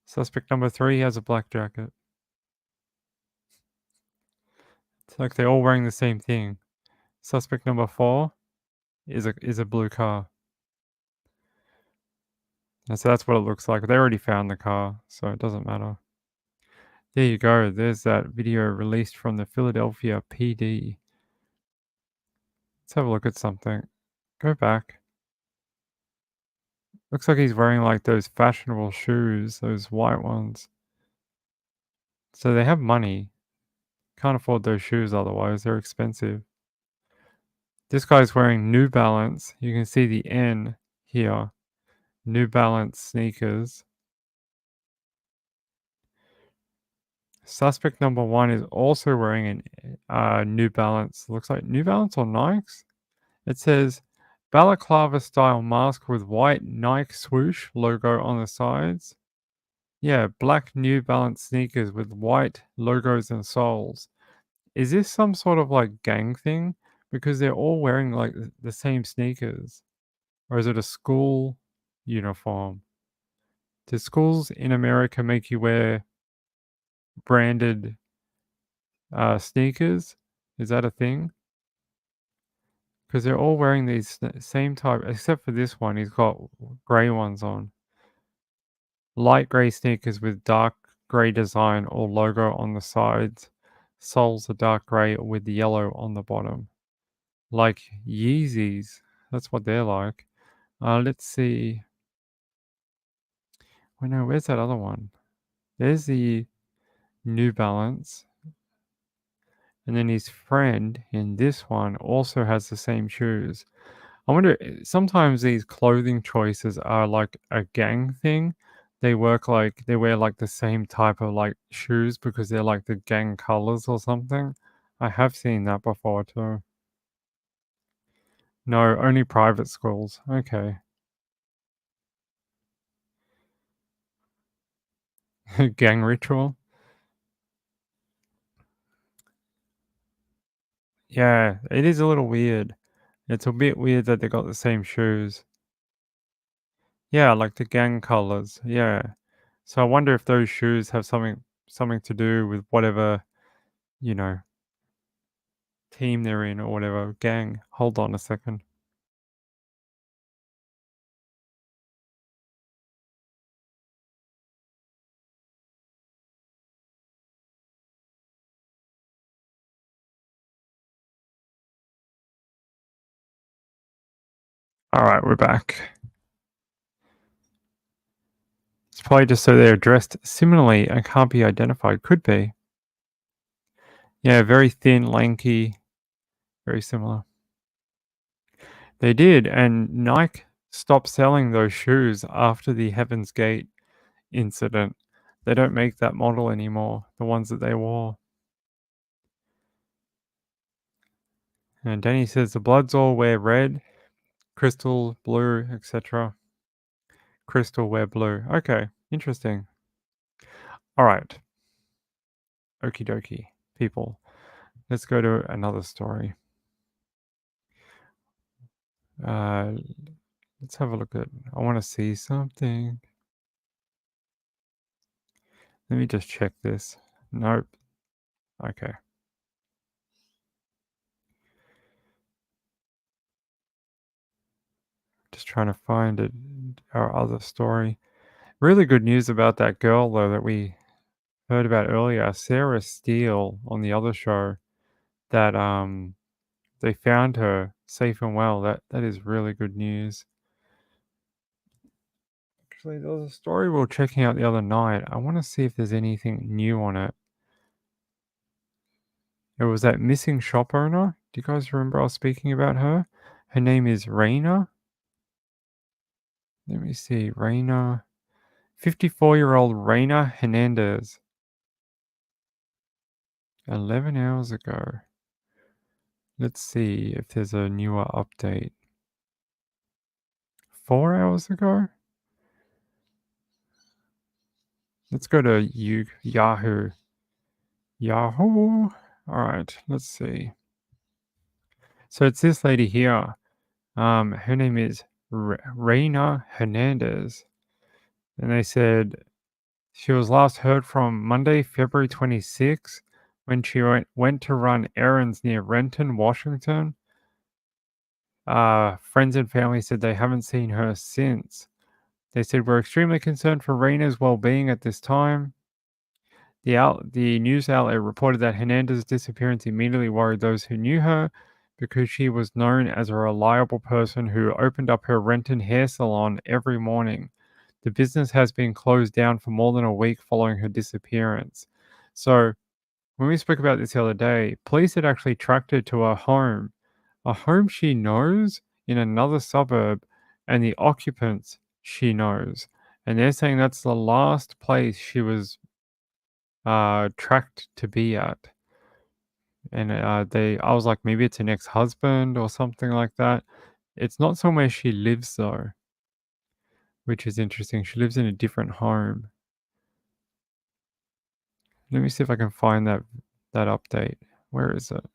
A: Suspect number 3 has a black jacket. It's like they're all wearing the same thing. Suspect number 4 is a blue car. And so that's what it looks like. They already found the car, so it doesn't matter. There you go. There's that video released from the Philadelphia PD. Let's have a look at something. Go back. Looks like he's wearing like those fashionable shoes, those white ones. So they have money. Can't afford those shoes otherwise. They're expensive. This guy's wearing New Balance. You can see the N here. New Balance sneakers. Suspect number 1 is also wearing a New Balance. Looks like New Balance or Nikes. It says balaclava style mask with white Nike swoosh logo on the sides. Yeah, black New Balance sneakers with white logos and soles. Is this some sort of like gang thing? Because they're all wearing like the same sneakers. Or is it a school uniform? Do schools in America make you wear branded sneakers? Is that a thing? Because they're all wearing these same type, except for this one. He's got grey ones on. Light grey sneakers with dark grey design or logo on the sides. Soles are dark grey with yellow on the bottom. like Yeezys. That's what they're like. Let's see. Oh no, where's that other one? There's the New Balance. And then his friend in this one also has the same shoes. I wonder, sometimes these clothing choices are like a gang thing. They wear like the same type of like shoes because they're like the gang colors or something. I have seen that before too. No, only private schools. Okay. Gang ritual. Yeah, it is a little weird. It's a bit weird that they got the same shoes. Yeah, like the gang colors. Yeah. So I wonder if those shoes have something to do with whatever, you know, team they're in or whatever gang. Hold on a second. All right, we're back. It's probably just so they're dressed similarly and can't be identified. Could be. Yeah, very thin, lanky, very similar. They did, and Nike stopped selling those shoes after the Heaven's Gate incident. They don't make that model anymore, the ones that they wore. And Danny says the Bloods all wear red, crystal, blue, etc. Crystal wear blue. Okay, interesting. All right. Okie dokie, people. Let's go to another story. Let's have a look at. I want to see something. Let me just check this. Nope. Okay. Just trying to find it. Our other story. Really good news about that girl though that we heard about earlier, Sarah Steele on the other show. That they found her safe and well. That is really good news. Actually, there was a story we were checking out the other night. I want to see if there's anything new on it. It was that missing shop owner. Do you guys remember I was speaking about her? Her name is Raina. Let me see. Raina. 54-year-old Raina Hernandez. 11 hours ago. Let's see if there's a newer update. 4 hours ago? Let's go to Yahoo. Yahoo. All right, let's see. So it's this lady here. Her name is Raina Hernandez. And they said she was last heard from Monday, February 26, when she went to run errands near Renton, Washington. Friends and family said they haven't seen her since. They said, we're extremely concerned for Raina's well-being at this time. The news outlet reported that Hernandez's disappearance immediately worried those who knew her because she was known as a reliable person who opened up her Renton hair salon every morning. The business has been closed down for more than a week following her disappearance. So, when we spoke about this the other day, police had actually tracked her to a home she knows in another suburb, and the occupants she knows. And they're saying that's the last place she was tracked to be at. And I was like, maybe it's an ex-husband or something like that. It's not somewhere she lives though, which is interesting. She lives in a different home. Let me see if I can find that update. Where is it?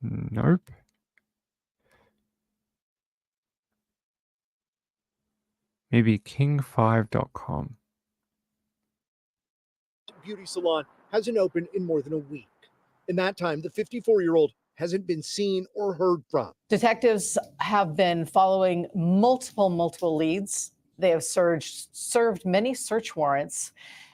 A: Nope. Maybe king5.com.
O: Beauty salon hasn't opened in more than a week. In that time, the 54-year-old hasn't been seen or heard from.
P: Detectives have been following multiple leads. They have served many search warrants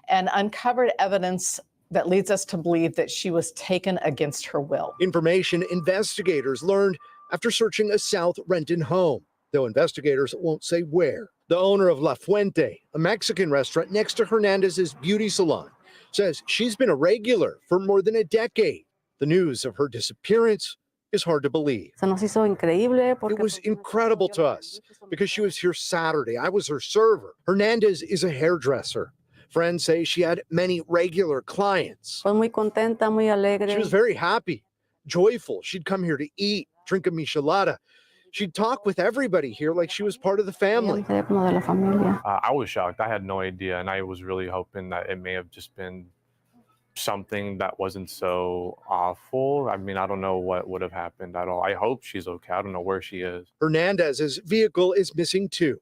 P: and uncovered evidence that leads us to believe that she was taken against her will.
O: Information investigators learned after searching a South Renton home, though investigators won't say where. The owner of La Fuente, a Mexican restaurant next to Hernandez's beauty salon, says she's been a regular for more than a decade. The news of her disappearance is hard to believe. It was incredible to us because she was here Saturday. I was her server. Hernandez is a hairdresser. Friends say she had many regular clients. She was very happy, joyful. She'd come here to eat, drink a michelada. She'd talk with everybody here like she was part of the family.
Q: I was shocked. I had no idea, and I was really hoping that it may have just been something that wasn't so awful. I mean, I don't know what would have happened at all. I hope she's okay. I don't know where she is.
O: Hernandez's vehicle is missing too.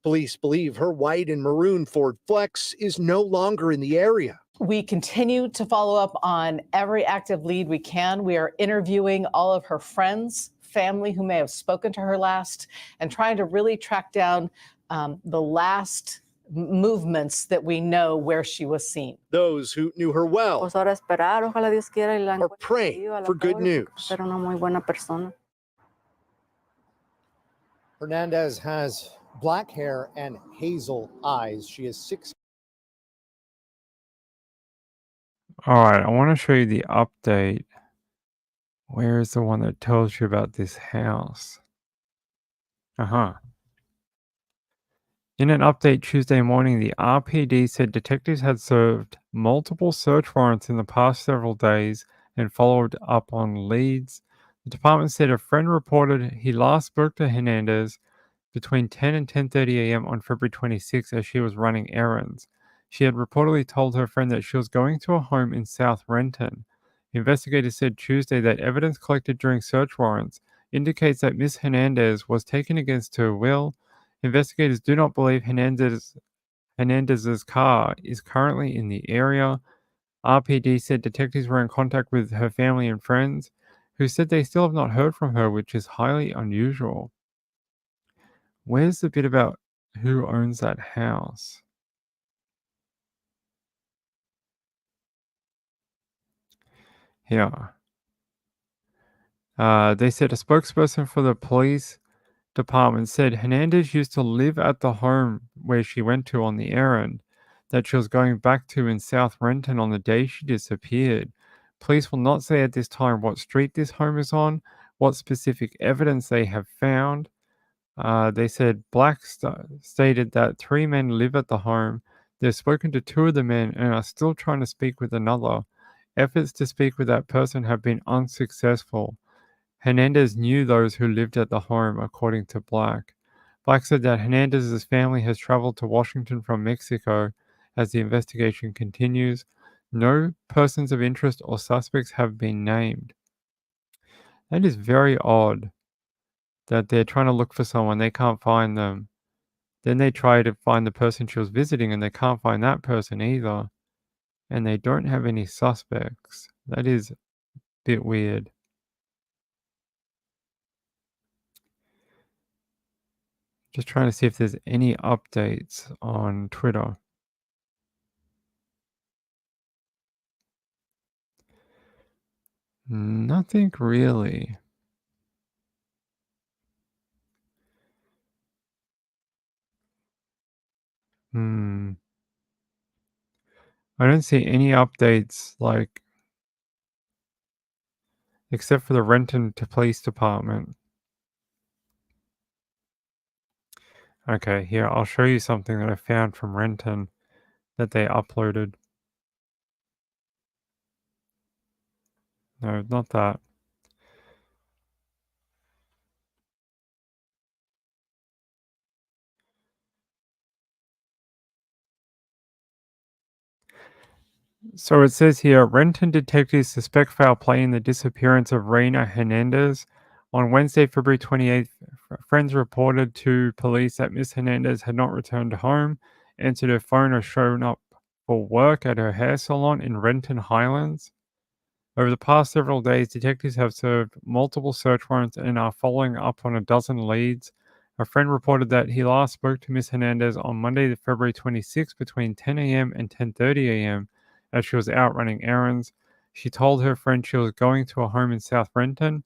O: Police believe her white and maroon Ford Flex is no longer in the area.
P: We continue to follow up on every active lead we can. We are interviewing all of her friends, family who may have spoken to her last, and trying to really track down the last movements that we know where she was seen.
O: Those who knew her well are praying for good news. Hernandez has black hair and hazel eyes. She is 6.
A: All right, I want to show you the update. Where is the one that tells you about this house? In an update Tuesday morning, the RPD said detectives had served multiple search warrants in the past several days and followed up on leads. The department said a friend reported he last spoke to Hernandez between 10 and 10:30 a.m. on February 26 as she was running errands. She had reportedly told her friend that she was going to a home in South Renton. Investigators said Tuesday that evidence collected during search warrants indicates that Ms. Hernandez was taken against her will. Investigators do not believe Hernandez's car is currently in the area. RPD said detectives were in contact with her family and friends, who said they still have not heard from her, which is highly unusual. Where's the bit about who owns that house? Here. They said a spokesperson for the police department said Hernandez used to live at the home where she went to on the errand that she was going back to in South Renton on the day she disappeared. Police will not say at this time what street this home is on, what specific evidence they have found. They said Black stated that 3 men live at the home. They've spoken to 2 of the men and are still trying to speak with another. Efforts to speak with that person have been unsuccessful. Hernandez knew those who lived at the home, according to Black. Black said that Hernandez's family has traveled to Washington from Mexico as the investigation continues. No persons of interest or suspects have been named. That is very odd that they're trying to look for someone, they can't find them. Then they try to find the person she was visiting and they can't find that person either. And they don't have any suspects. That is a bit weird. Just trying to see if there's any updates on Twitter. Nothing really. I don't see any updates, like, except for the Renton Police Department. Okay, here, I'll show you something that I found from Renton that they uploaded. No, not that. So it says here, Renton detectives suspect foul play in the disappearance of Reina Hernandez. On Wednesday, February 28th, friends reported to police that Miss Hernandez had not returned home, answered her phone, or shown up for work at her hair salon in Renton Highlands. Over the past several days, detectives have served multiple search warrants and are following up on a dozen leads. A friend reported that he last spoke to Miss Hernandez on Monday, February 26th between 10 a.m. and 10:30 a.m. as she was out running errands. She told her friend she was going to a home in South Renton.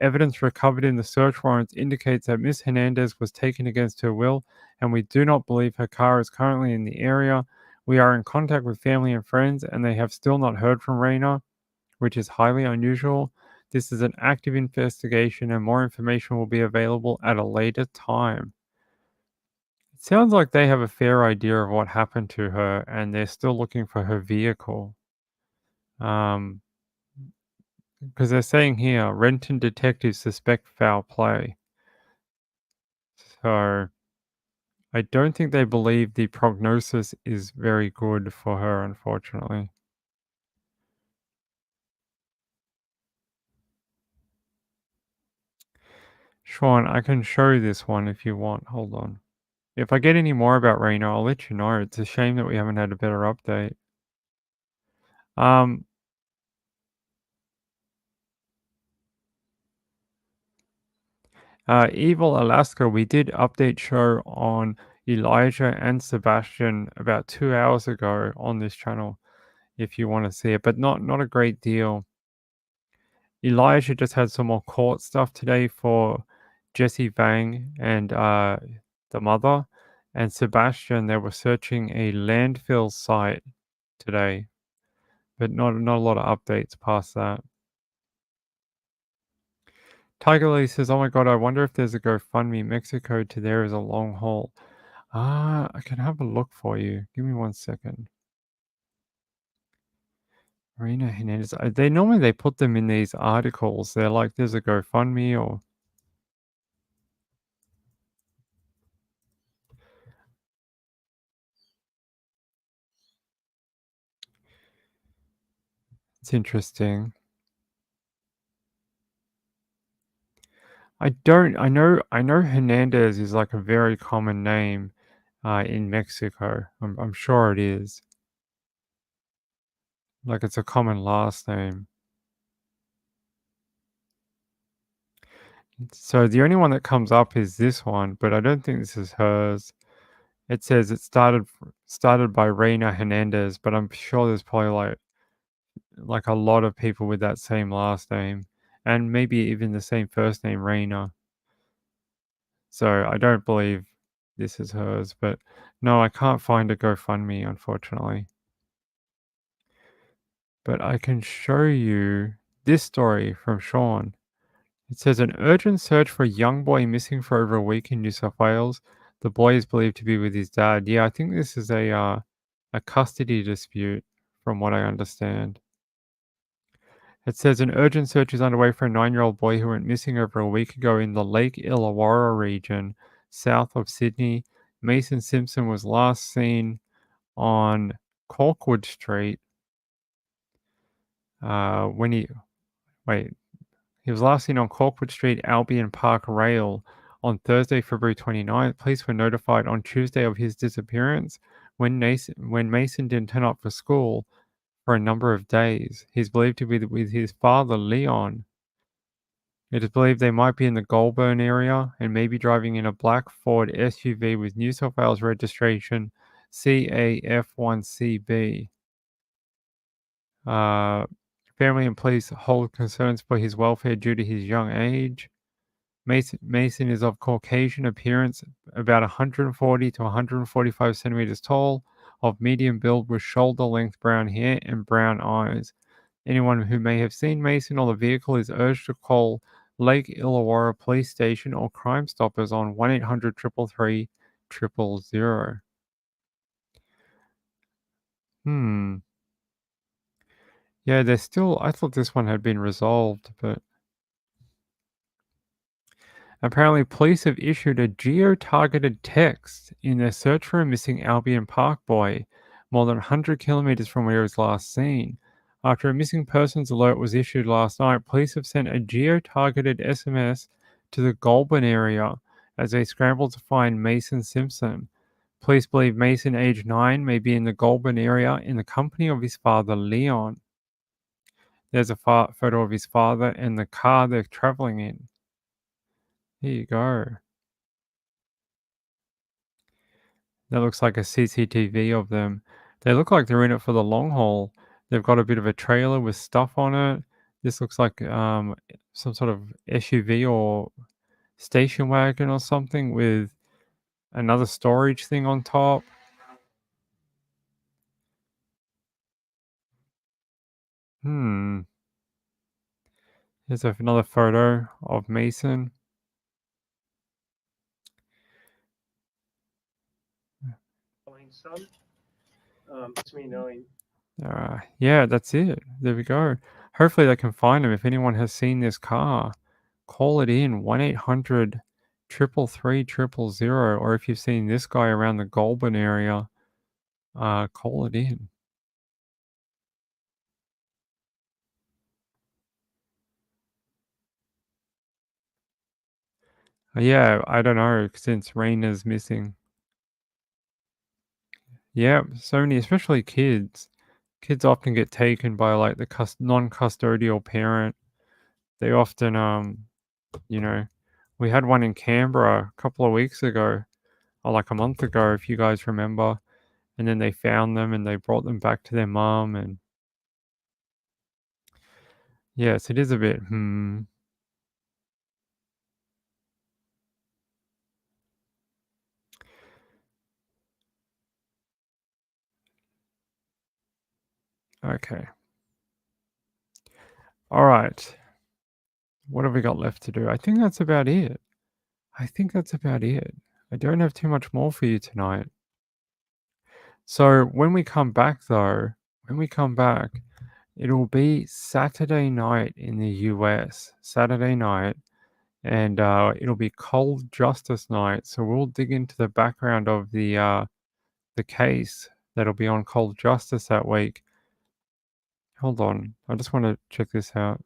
A: Evidence recovered in the search warrants indicates that Miss Hernandez was taken against her will, and we do not believe her car is currently in the area. We are in contact with family and friends, and they have still not heard from Raina, which is highly unusual. This is an active investigation, and more information will be available at a later time. It sounds like they have a fair idea of what happened to her, and they're still looking for her vehicle. Because they're saying here, Renton detectives suspect foul play. So I don't think they believe the prognosis is very good for her, unfortunately. Sean, I can show you this one if you want. Hold on. If I get any more about Raina, I'll let you know. It's a shame that we haven't had a better update. Evil Alaska, we did update show on Elijah and Sebastian about 2 hours ago on this channel, if you want to see it, but not a great deal. Elijah just had some more court stuff today for Jesse Vang and the mother, and Sebastian, they were searching a landfill site today, but not a lot of updates past that. Tiger Lee says, "Oh my god, I wonder if there's a GoFundMe. Mexico to there is a long haul." I can have a look for you. Give me 1 second. Marina Hernandez. They normally put them in these articles. They're like, there's a GoFundMe or. It's interesting. I know Hernandez is like a very common name in Mexico. I'm sure it is. Like it's a common last name. So the only one that comes up is this one, but I don't think this is hers. It says it started by Reina Hernandez, but I'm sure there's probably like a lot of people with that same last name, and maybe even the same first name, Reina. So I don't believe this is hers, but no, I can't find a GoFundMe, unfortunately. But I can show you this story from Sean. It says an urgent search for a young boy missing for over a week in New South Wales. The boy is believed to be with his dad. Yeah, I think this is a custody dispute, from what I understand. It says an urgent search is underway for a 9-year-old boy who went missing over a week ago in the Lake Illawarra region, south of Sydney. Mason Simpson was last seen on Corkwood Street he was last seen on Corkwood Street, Albion Park Rail on Thursday, February 29th. Police were notified on Tuesday of his disappearance when Mason didn't turn up for school for a number of days. He's believed to be with his father, Leon. It is believed they might be in the Goulburn area and may be driving in a black Ford SUV with New South Wales registration CAF1CB. Family and police hold concerns for his welfare due to his young age. Mason is of Caucasian appearance, about 140 to 145 centimeters tall, of medium build with shoulder-length brown hair and brown eyes. Anyone who may have seen Mason or the vehicle is urged to call Lake Illawarra Police Station or Crime Stoppers on 1-800-333-000. Yeah, there's still. I thought this one had been resolved, but apparently police have issued a geo-targeted text in their search for a missing Albion Park boy, more than 100 kilometers from where he was last seen. After a missing persons alert was issued last night, police have sent a geo-targeted SMS to the Goulburn area as they scramble to find Mason Simpson. Police believe Mason, age 9, may be in the Goulburn area in the company of his father, Leon. There's a photo of his father and the car they're traveling in. Here you go. That looks like a CCTV of them. They look like they're in it for the long haul. They've got a bit of a trailer with stuff on it. This looks like some sort of SUV or station wagon or something with another storage thing on top. Here's another photo of Mason.
R: It's me knowing.
A: Yeah, that's it. There we go. Hopefully they can find him. If anyone has seen this car, call it in 1-800-333-000. Or if you've seen this guy around the Goulburn area, call it in. Yeah, I don't know, since Raina's missing. Yeah, so many, especially kids. Kids often get taken by like the non-custodial parent. They often, we had one in Canberra a couple of weeks ago, or like a month ago, if you guys remember. And then they found them and they brought them back to their mom. And yes, it is a bit, Okay. All right. What have we got left to do? I think that's about it. I don't have too much more for you tonight. So when we come back, it'll be Saturday night in the US. Saturday night. And it'll be Cold Justice Night. So we'll dig into the background of the case that'll be on Cold Justice that week. Hold on. I just want to check this out.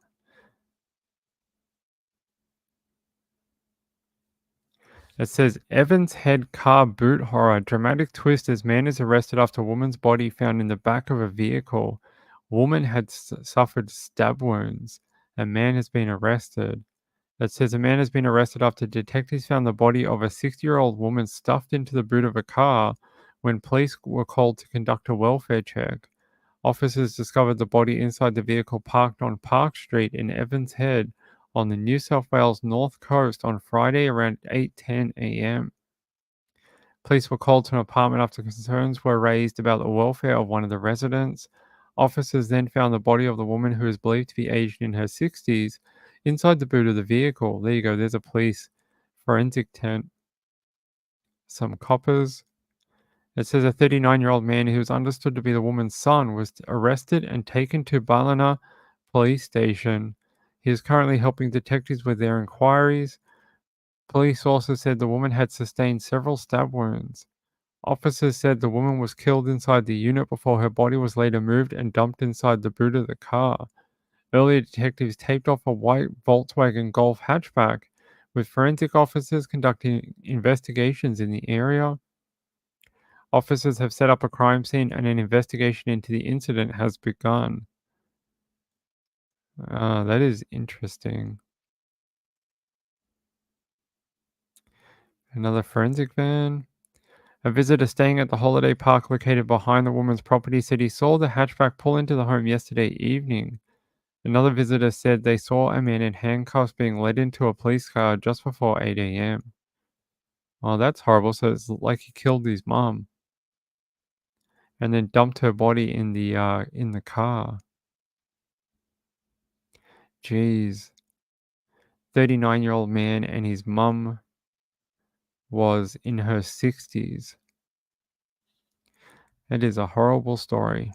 A: It says Evans Head car boot horror. Dramatic twist as man is arrested after woman's body found in the back of a vehicle. Woman had suffered stab wounds. A man has been arrested. It says a man has been arrested after detectives found the body of a 60-year-old woman stuffed into the boot of a car when police were called to conduct a welfare check. Officers discovered the body inside the vehicle parked on Park Street in Evans Head on the New South Wales North Coast on Friday around 8:10 a.m. Police were called to an apartment after concerns were raised about the welfare of one of the residents. Officers then found the body of the woman, who is believed to be aged in her 60s, inside the boot of the vehicle. There you go. There's a police forensic tent. Some coppers. It says a 39-year-old man who was understood to be the woman's son was arrested and taken to Ballina Police Station. He is currently helping detectives with their inquiries. Police also said the woman had sustained several stab wounds. Officers said the woman was killed inside the unit before her body was later moved and dumped inside the boot of the car. Earlier, detectives taped off a white Volkswagen Golf hatchback, with forensic officers conducting investigations in the area. Officers have set up a crime scene and an investigation into the incident has begun. That is interesting. Another forensic van. A visitor staying at the holiday park located behind the woman's property said he saw the hatchback pull into the home yesterday evening. Another visitor said they saw a man in handcuffs being led into a police car just before 8 a.m. Oh, that's horrible. So it's like he killed his mom and then dumped her body in the car. Jeez. 39-year-old man and his mum was in her 60s. It is a horrible story.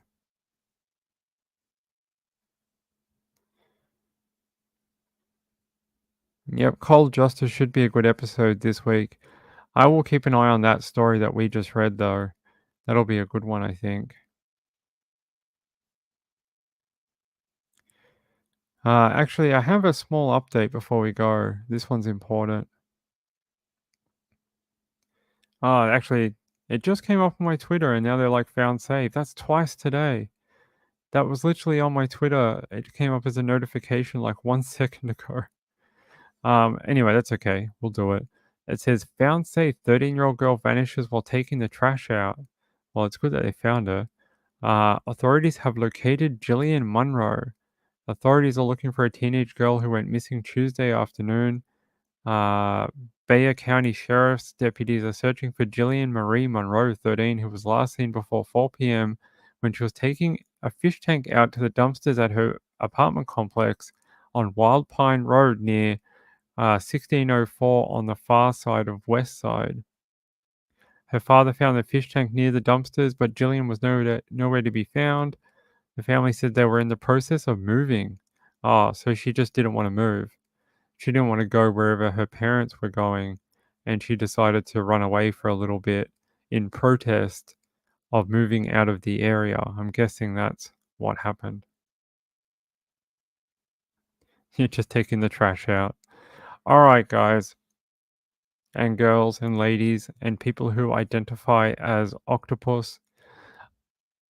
A: Yep, Cold Justice should be a good episode this week. I will keep an eye on that story that we just read, though. That'll be a good one, I think. Actually, I have a small update before we go. This one's important. Actually, it just came up on my Twitter, and now they're like found safe. That's twice today. That was literally on my Twitter. It came up as a notification like 1 second ago. Anyway, that's okay. We'll do it. It says, found safe, 13-year-old girl vanishes while taking the trash out. Well, it's good that they found her. Authorities have located Jillian Monroe. Authorities are looking for a teenage girl who went missing Tuesday afternoon. Bayer County Sheriff's deputies are searching for Jillian Marie Monroe, 13, who was last seen before 4 p.m. when she was taking a fish tank out to the dumpsters at her apartment complex on Wild Pine Road near 1604 on the far side of West Side. Her father found the fish tank near the dumpsters, but Jillian was nowhere to be found. The family said they were in the process of moving. So she just didn't want to move. She didn't want to go wherever her parents were going, and she decided to run away for a little bit in protest of moving out of the area. I'm guessing that's what happened. You're just taking the trash out. All right, guys and girls and ladies and people who identify as octopus.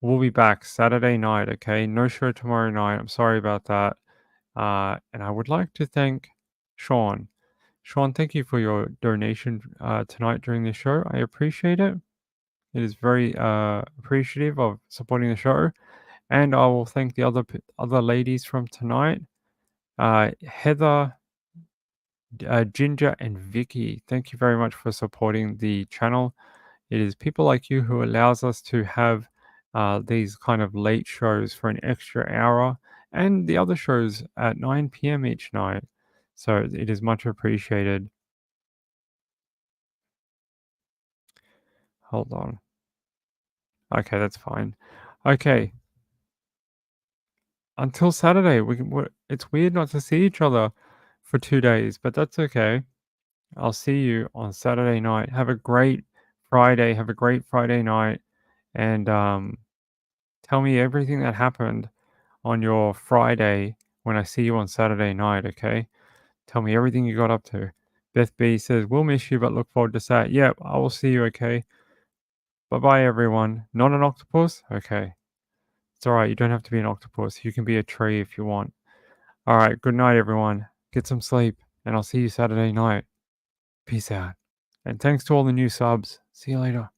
A: We'll be back Saturday night, okay? No show tomorrow night. I'm sorry about that. And I would like to thank Sean. Sean, thank you for your donation tonight during the show. I appreciate it. It is very appreciative of supporting the show. And I will thank the other ladies from tonight. Heather, Ginger, and Vicky. Thank you very much for supporting the channel. It is people like you who allows us to have these kind of late shows for an extra hour and the other shows at 9 p.m. each night. So it is much appreciated. Hold on. Okay, that's fine. Okay. Until Saturday, it's weird not to see each other for 2 days, but that's okay. I'll see you on Saturday night. Have a great Friday. Have a great Friday night. And tell me everything that happened on your Friday when I see you on Saturday night, okay? Tell me everything you got up to. Beth B says, we'll miss you, but look forward to Sat. Yep, I will see you, okay? Bye-bye, everyone. Not an octopus? Okay. It's all right. You don't have to be an octopus. You can be a tree if you want. All right. Good night, everyone. Get some sleep, and I'll see you Saturday night. Peace out. And thanks to all the new subs. See you later.